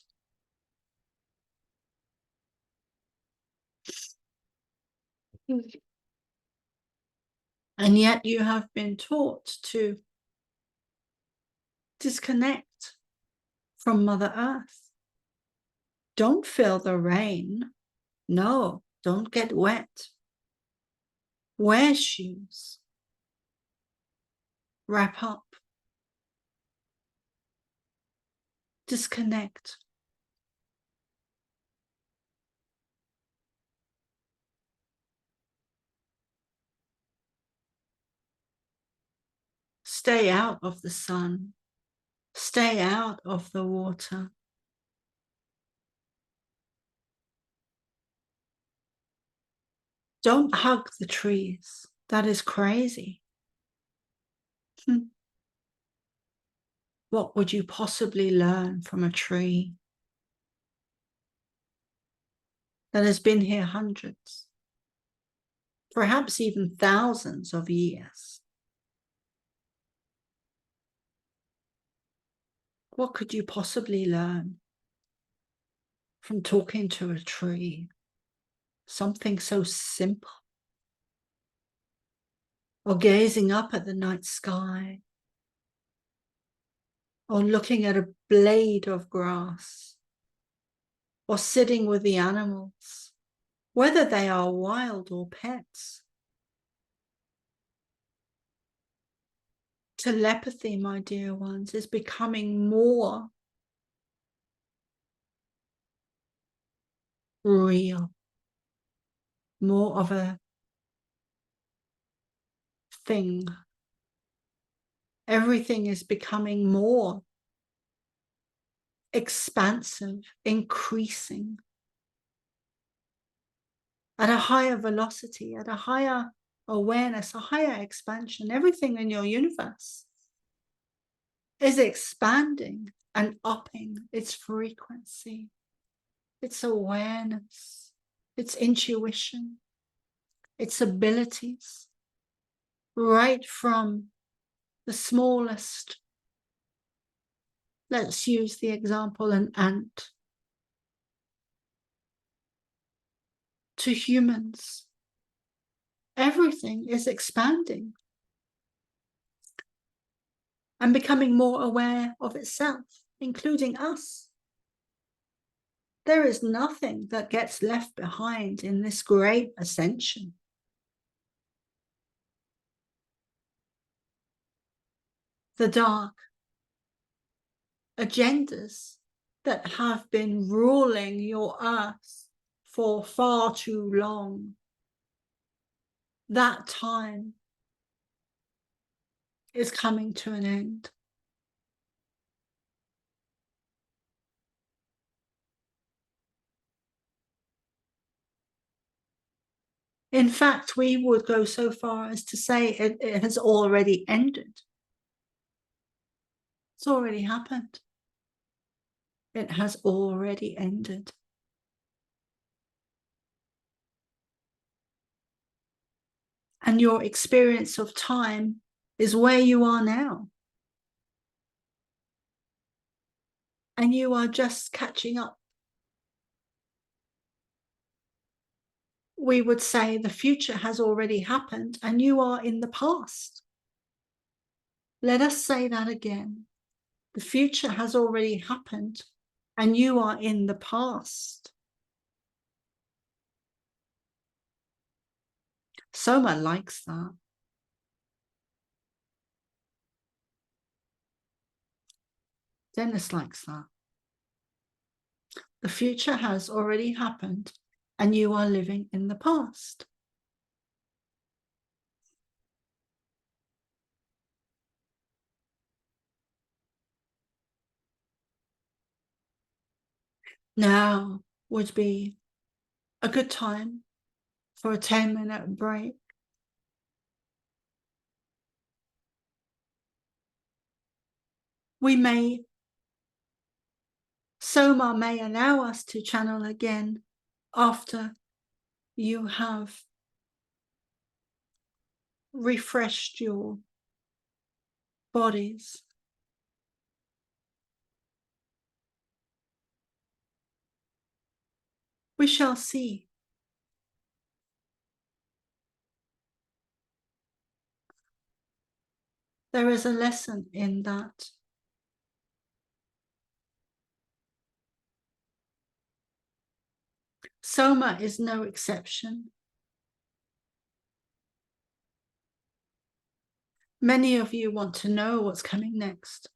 And yet you have been taught to disconnect from Mother Earth. Don't feel the rain. No, don't get wet. Wear shoes. Wrap up. Disconnect. Stay out of the sun. Stay out of the water. Don't hug the trees. That is crazy. What would you possibly learn from a tree that has been here hundreds, perhaps even thousands of years? What could you possibly learn from talking to a tree? Something so simple. Or gazing up at the night sky. Or looking at a blade of grass. Or sitting with the animals. whether they are wild or pets. Telepathy, my dear ones, is becoming more real, more of a thing. Everything is becoming more expansive, increasing at a higher velocity, at a higher awareness, a higher expansion. Everything in your universe is expanding and upping its frequency, its awareness, its intuition, its abilities, right from the smallest. Let's use the example, an ant, to humans. Everything is expanding and becoming more aware of itself, including us. There is nothing that gets left behind in this great ascension. The dark agendas that have been ruling your earth for far too long, that time is coming to an end. In fact, we would go so far as to say it has already ended. It's already happened. It has already ended. And your experience of time is where you are now. And you are just catching up. We would say the future has already happened and you are in the past. Let us say that again. The future has already happened and you are in the past. Soma likes that. Dennis likes that. The future has already happened and you are living in the past. Now would be a good time for a 10-minute break. Soma may allow us to channel again after you have refreshed your bodies. We shall see. There is a lesson in that. Soma is no exception. Many of you want to know what's coming next.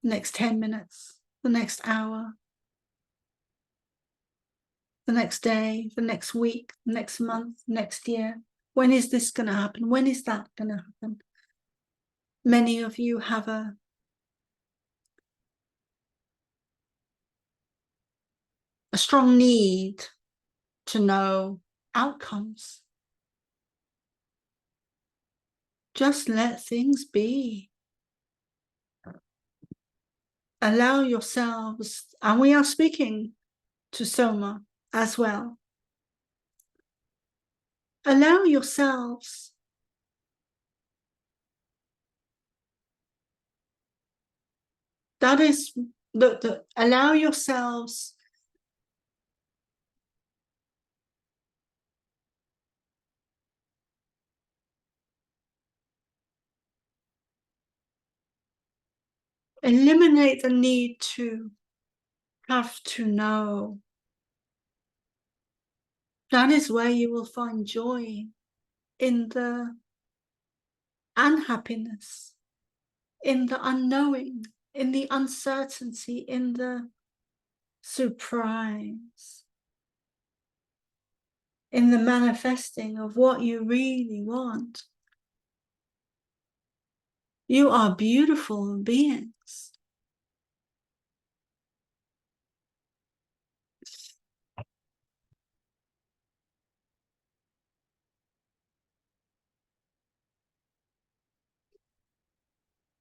Next 10 minutes, the next hour, the next day, the next week, next month, next year. When is this going to happen? When is that going to happen? Many of you have a strong need to know outcomes. Just let things be. Allow yourselves, and we are speaking to Soma as well. Allow yourselves that is allow yourselves eliminate the need to have to know That is where you will find joy, in the unhappiness, in the unknowing, in the uncertainty, in the surprise, in the manifesting of what you really want. You are beautiful beings.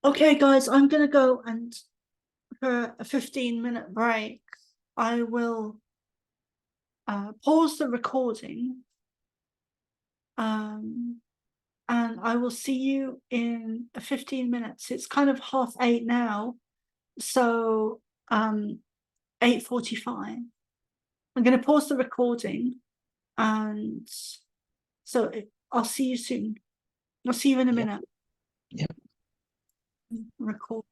Okay, guys, I'm going to go and for a 15-minute break, I will pause the recording, and I will see you in 15 minutes. It's kind of 8:30 now, so 8:45. I'm going to pause the recording, and so I'll see you soon. I'll see you in a minute. Yeah. Record.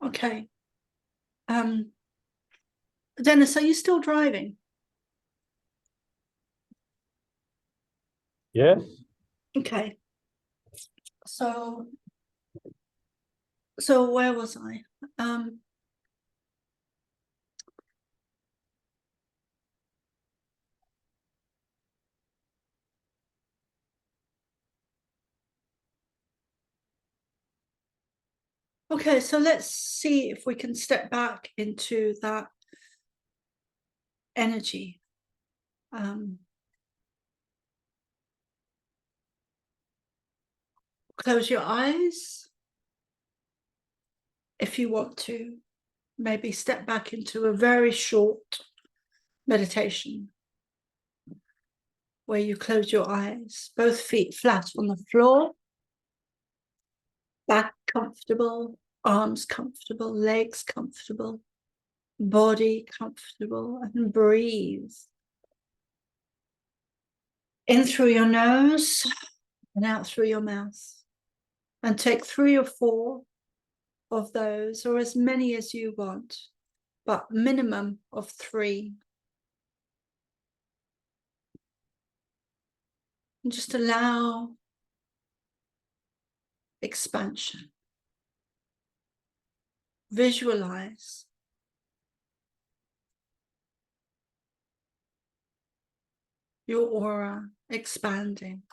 Okay. Dennis, are you still driving? Yes. Okay. So where was I? Okay, so let's see if we can step back into that energy. Close your eyes if you want to. Maybe step back into a very short meditation where you close your eyes, both feet flat on the floor, back comfortable, arms comfortable, legs comfortable, body comfortable, and breathe in through your nose and out through your mouth, and take 3 or 4 of those, or as many as you want, but minimum of 3. And just allow expansion. Visualize your aura expanding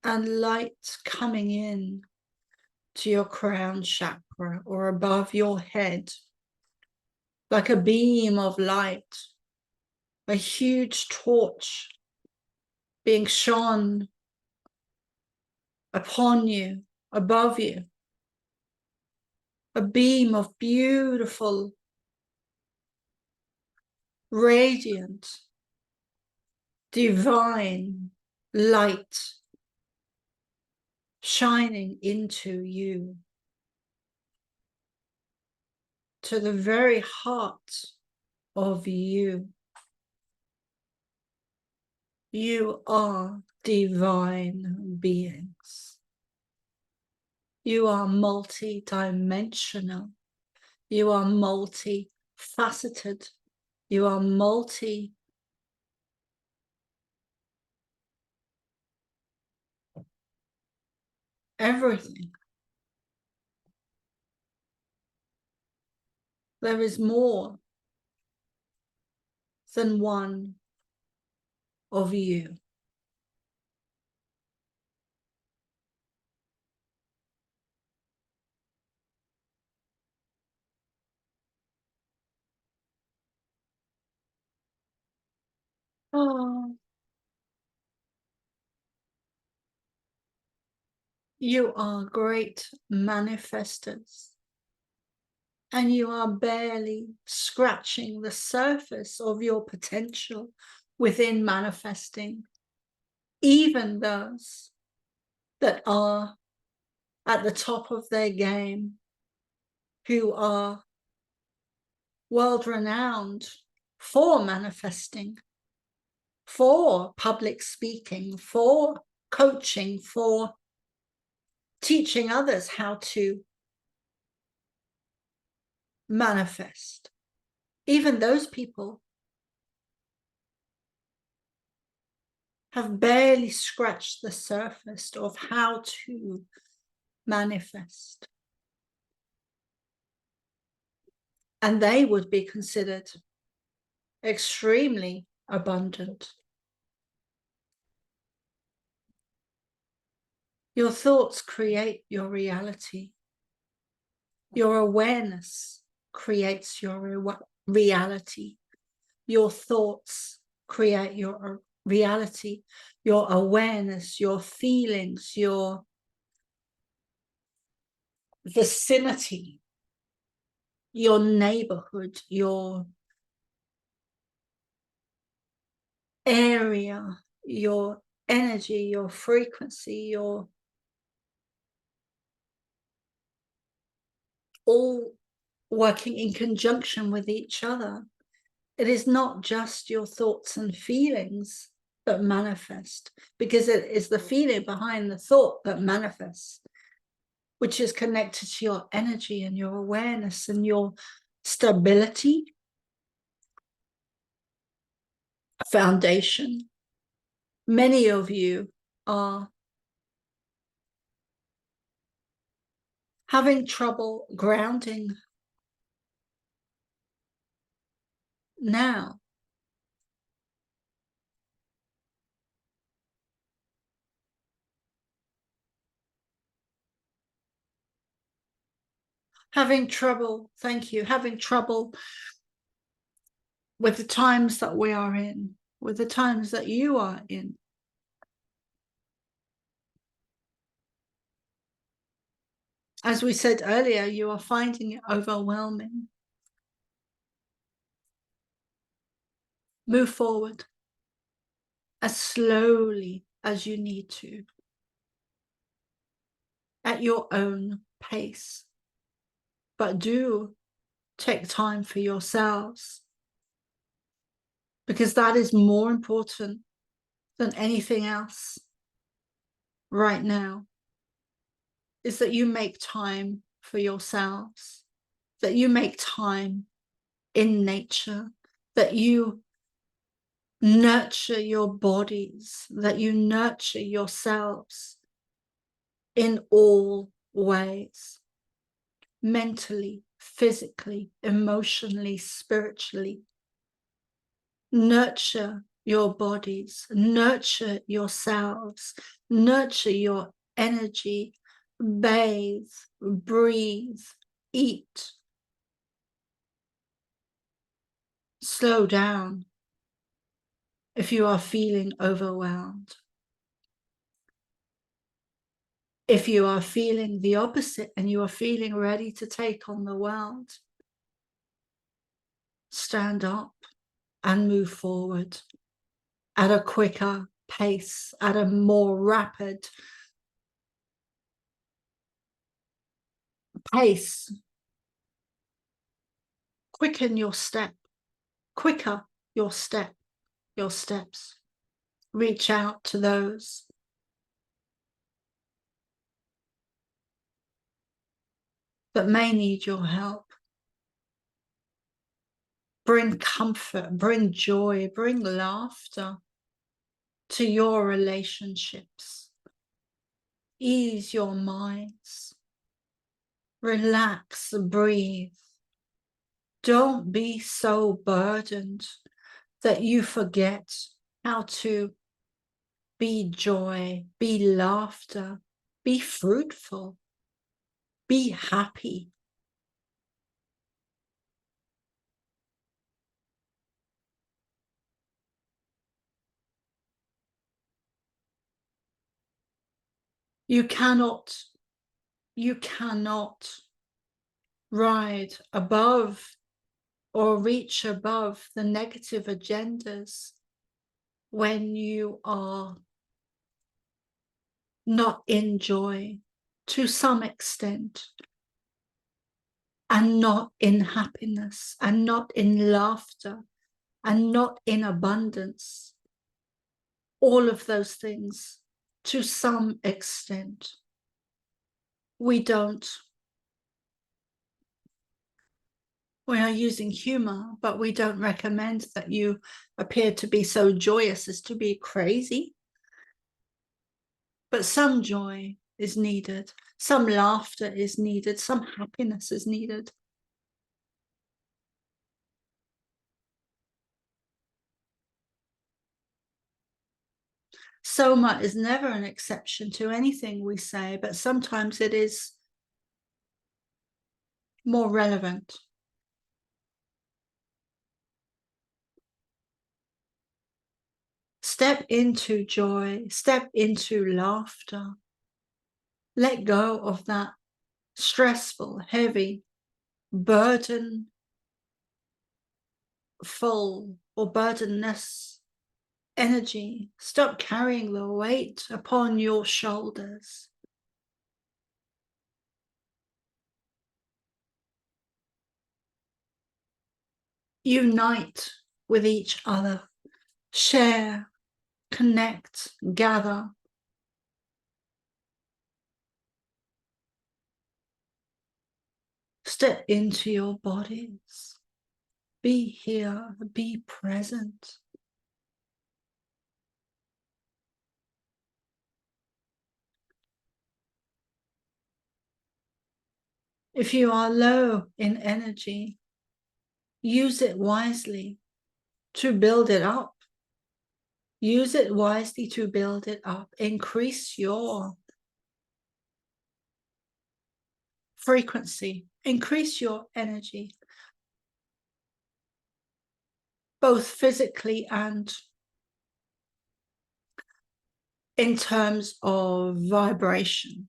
and light coming in to your crown chakra or above your head, like a beam of light, a huge torch being shone upon you, above you, a beam of beautiful, radiant, divine light shining into you, to the very heart of you. You are divine beings. You are multi-dimensional. You are multi-faceted. You are everything. There is more than one of you. Oh, you are great manifestors, and you are barely scratching the surface of your potential within manifesting, even those that are at the top of their game, who are world-renowned for manifesting, for public speaking, for coaching, for teaching others how to manifest. Even those people have barely scratched the surface of how to manifest. And they would be considered extremely abundant. Your thoughts create your reality. Your awareness creates your reality. Your thoughts create your reality. Your awareness, your feelings, your vicinity, your neighborhood, your area, your energy, your frequency, your all working in conjunction with each other. It is not just your thoughts and feelings that manifest, because it is the feeling behind the thought that manifests, which is connected to your energy and your awareness and your stability, foundation. Many of you are having trouble grounding now. Having trouble, thank you, having trouble with the times that we are in, with the times that you are in. As we said earlier, you are finding it overwhelming. Move forward as slowly as you need to, at your own pace. But do take time for yourselves, because that is more important than anything else right now, is that you make time for yourselves, that you make time in nature, that you nurture your bodies, that you nurture yourselves in all ways, mentally, physically, emotionally, spiritually. Nurture your bodies, nurture yourselves, nurture your energy, bathe, breathe, eat. Slow down if you are feeling overwhelmed. If you are feeling the opposite and you are feeling ready to take on the world, stand up and move forward at a quicker pace, at a more rapid pace. Quicken your step, quicker your step, your steps. Reach out to those that may need your help. Bring comfort, bring joy, bring laughter to your relationships. Ease your minds. Relax, breathe. Don't be so burdened that you forget how to be joy, be laughter, be fruitful, be happy. You cannot ride above or reach above the negative agendas when you are not in joy to some extent, and not in happiness, and not in laughter, and not in abundance. All of those things, to some extent, we are using humor, but we don't recommend that you appear to be so joyous as to be crazy. But some joy is needed, some laughter is needed, some happiness is needed. Soma is never an exception to anything we say, but sometimes it is more relevant. Step into joy, step into laughter. Let go of that stressful, heavy, burdenful or burdenless energy. Stop carrying the weight upon your shoulders. Unite with each other. Share, connect, gather. Step into your bodies. Be here, be present. If you are low in energy, use it wisely to build it up. Use it wisely to build it up. Increase your frequency. Increase your energy, both physically and in terms of vibration.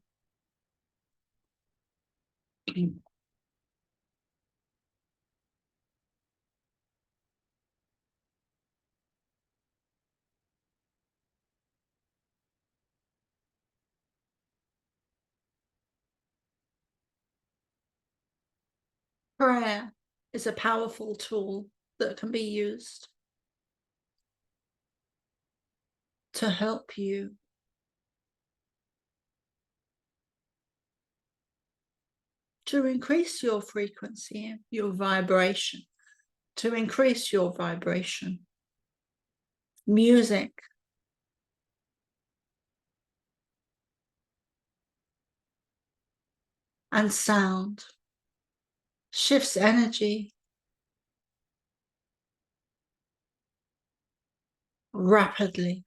Prayer is a powerful tool that can be used to help you to increase your frequency, your vibration, to increase your vibration. Music and sound shifts energy rapidly.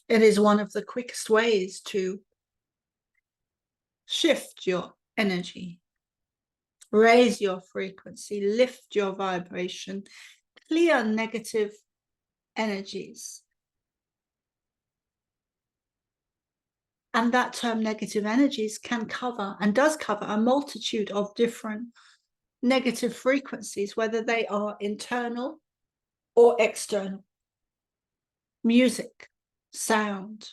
It is one of the quickest ways to shift your energy, raise your frequency, lift your vibration, clear negative energies. And that term negative energies can cover and does cover a multitude of different negative frequencies, whether they are internal or external. Music, sound,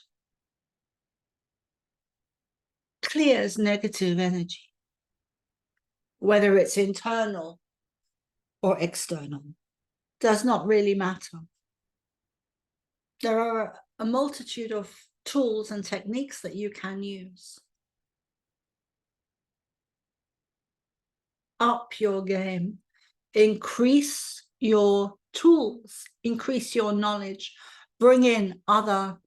clears negative energy, whether it's internal or external, does not really matter. There are a multitude of tools and techniques that you can use. Up your game, increase your tools, increase your knowledge, bring in other,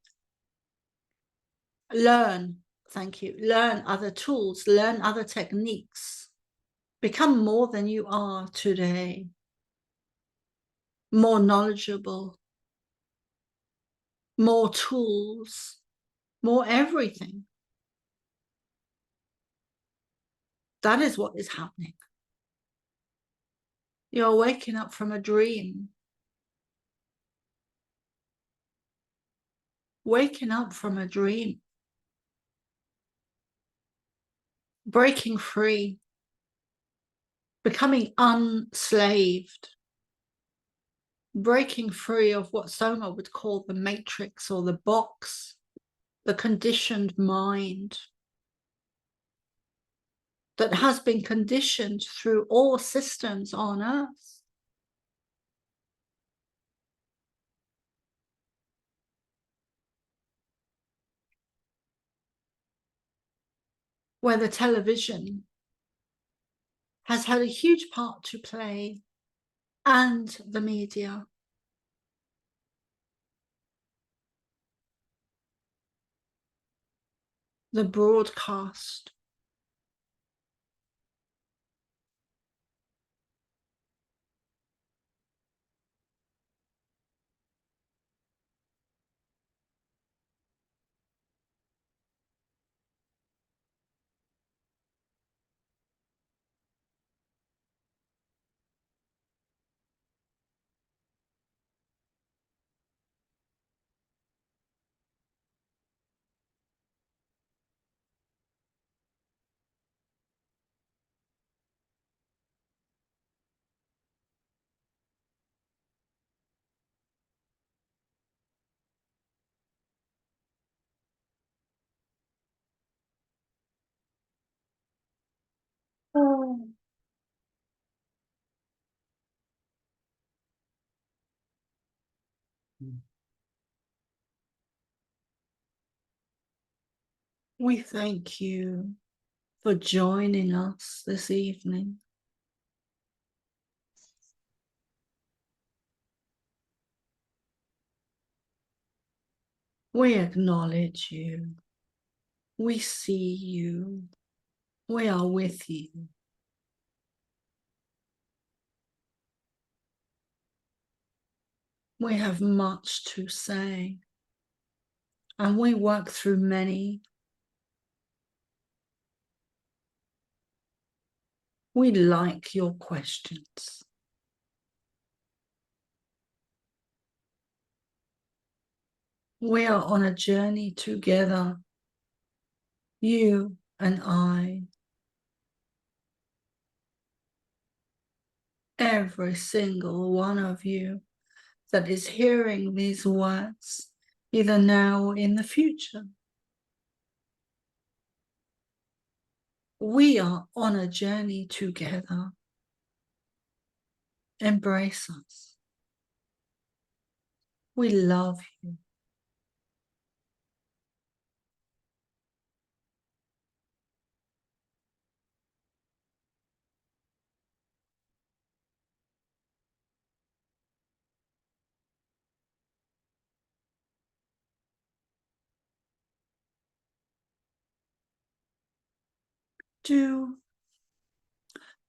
learn other tools, learn other techniques. Become more than you are today, more knowledgeable, more tools, more everything. That is what is happening. You're waking up from a dream. Waking up from a dream. Breaking free. Becoming unslaved. Breaking free of what Soma would call the matrix or the box, the conditioned mind that has been conditioned through all systems on Earth. Where the television has had a huge part to play, and the media. the broadcast. Oh. We thank you for joining us this evening. We acknowledge you. We see you. We are with you. We have much to say, and we work through many. We like your questions. We are on a journey together, you and I. Every single one of you that is hearing these words, either now or in the future. We are on a journey together. Embrace us. We love you.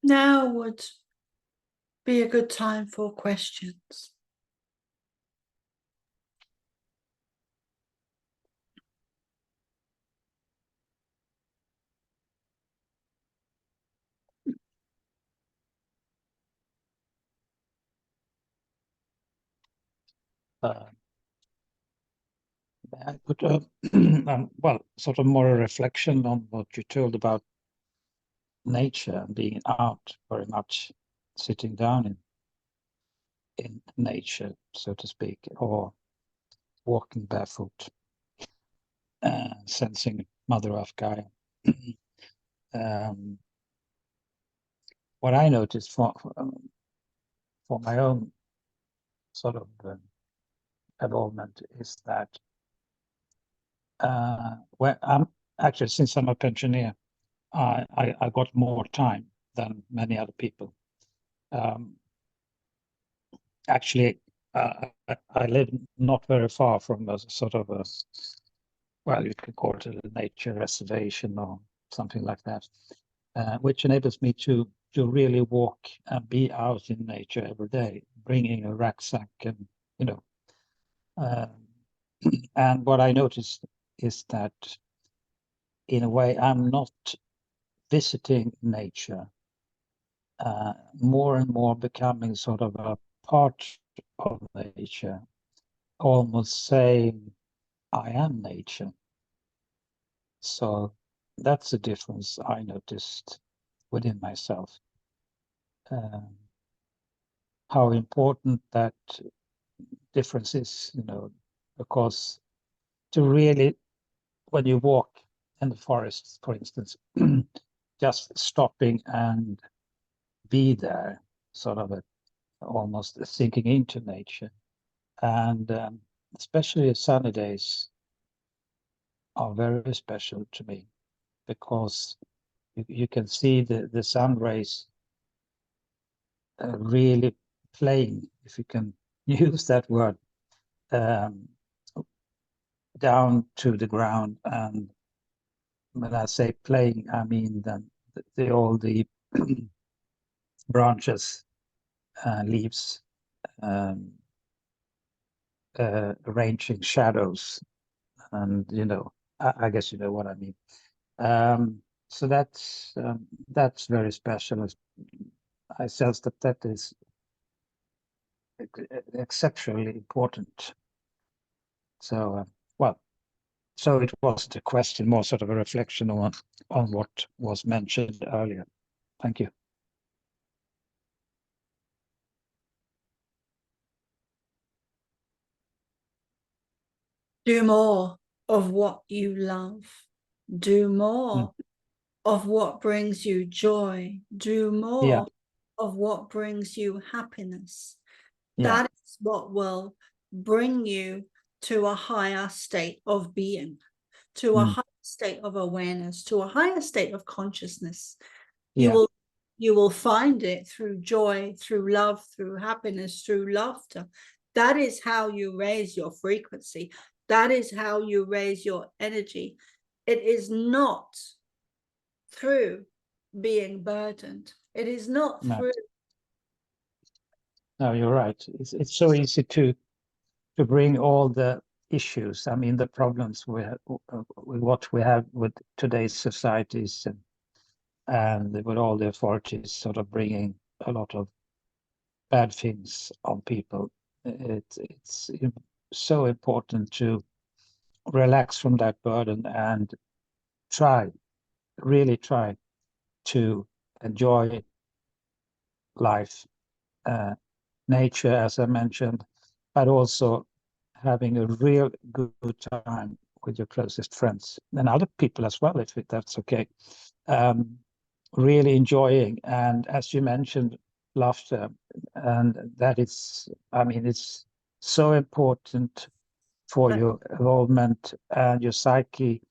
Now would be a good time for questions. I put well, sort of more a reflection on what you told about nature and being out, very much sitting down in nature, so to speak, or walking barefoot, sensing Mother Earth Gaia. What I noticed for my own sort of involvement is that where I'm actually, since I'm a pensioner, I got more time than many other people. Actually, I live not very far from a sort of a, well, you could call it a nature reservation or something like that, which enables me to really walk and be out in nature every day, bringing a rucksack and, you know, and what I noticed is that in a way I'm not visiting nature, more and more becoming sort of a part of nature, almost saying I am nature. So that's the difference I noticed within myself. How important that difference is, you know, because to really, when you walk in the forest, for instance, just stopping and be there, sort of almost sinking into nature. And especially sunny days are very special to me because you can see the sun rays really playing, if you can use that word, down to the ground and when I say playing, I mean all the branches, leaves, arranging shadows, and I guess you know what I mean. So that's very special. I sense that is exceptionally important. So well, so it wasn't a question, more sort of a reflection on what was mentioned earlier. Thank you. Do more of what you love. Do more of what brings you joy. Do more Yeah. of what brings you happiness. Yeah. That is what will bring you to a higher state of being, to a higher state of awareness, to a higher state of consciousness. Yeah. You will find it through joy, through love, through happiness, through laughter. That is how you raise your frequency. That is how you raise your energy. It is not through being burdened. It is not No. through. No, you're right. It's so easy to bring all the issues. I mean, the problems we have with what we have with today's societies, and with all the authorities sort of bringing a lot of bad things on people. It's so important to relax from that burden and really try to enjoy life, nature, as I mentioned, but also having a real good time with your closest friends and other people as well, if that's okay. Really enjoying, and as you mentioned, laughter, and that is, I mean, it's so important for your involvement and your psyche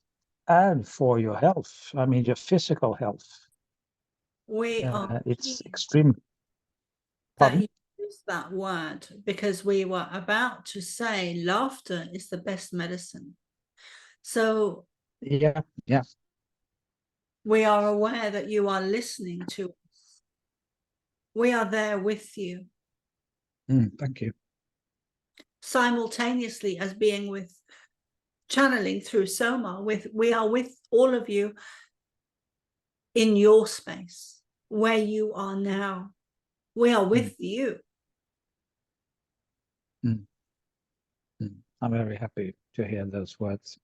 and for your health. I mean, your physical health. We are It's extreme. that you use that word, because we were about to say laughter is the best medicine. So Yeah. we are aware that you are listening to us. We are there with you. Thank you. Simultaneously as being with, channeling through Soma, we are with all of you in your space where you are now. We are with you. I'm very happy to hear those words.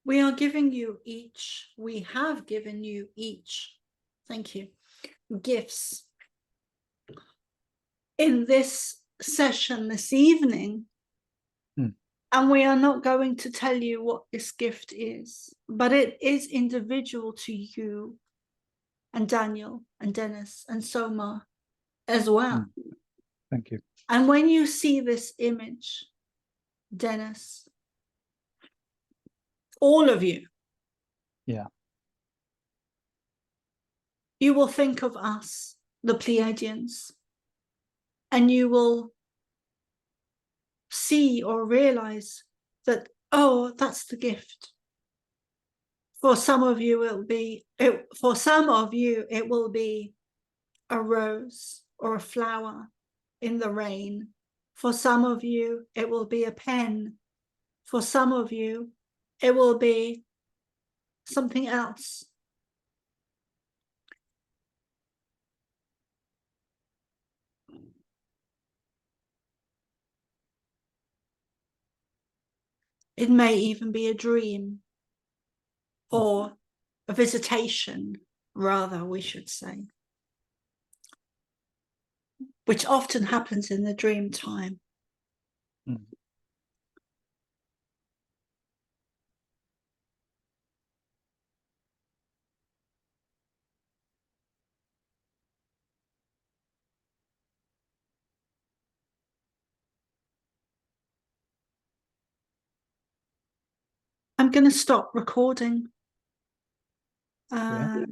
We are giving you each, we have given you each, thank you, gifts in this session this evening. And we are not going to tell you what this gift is, but it is individual to you and Daniel and Dennis and Soma as well. Thank you. And when you see this image, Dennis, all of you, you will think of us, the Pleiadians, and you will see or realize that, oh, that's the gift. For some of you, it will be a rose or a flower in the rain. For some of you, it will be a pen. For some of you, it will be something else. It may even be a dream or a visitation, rather, we should say, which often happens in the dream time. I'm going to stop recording. Yeah.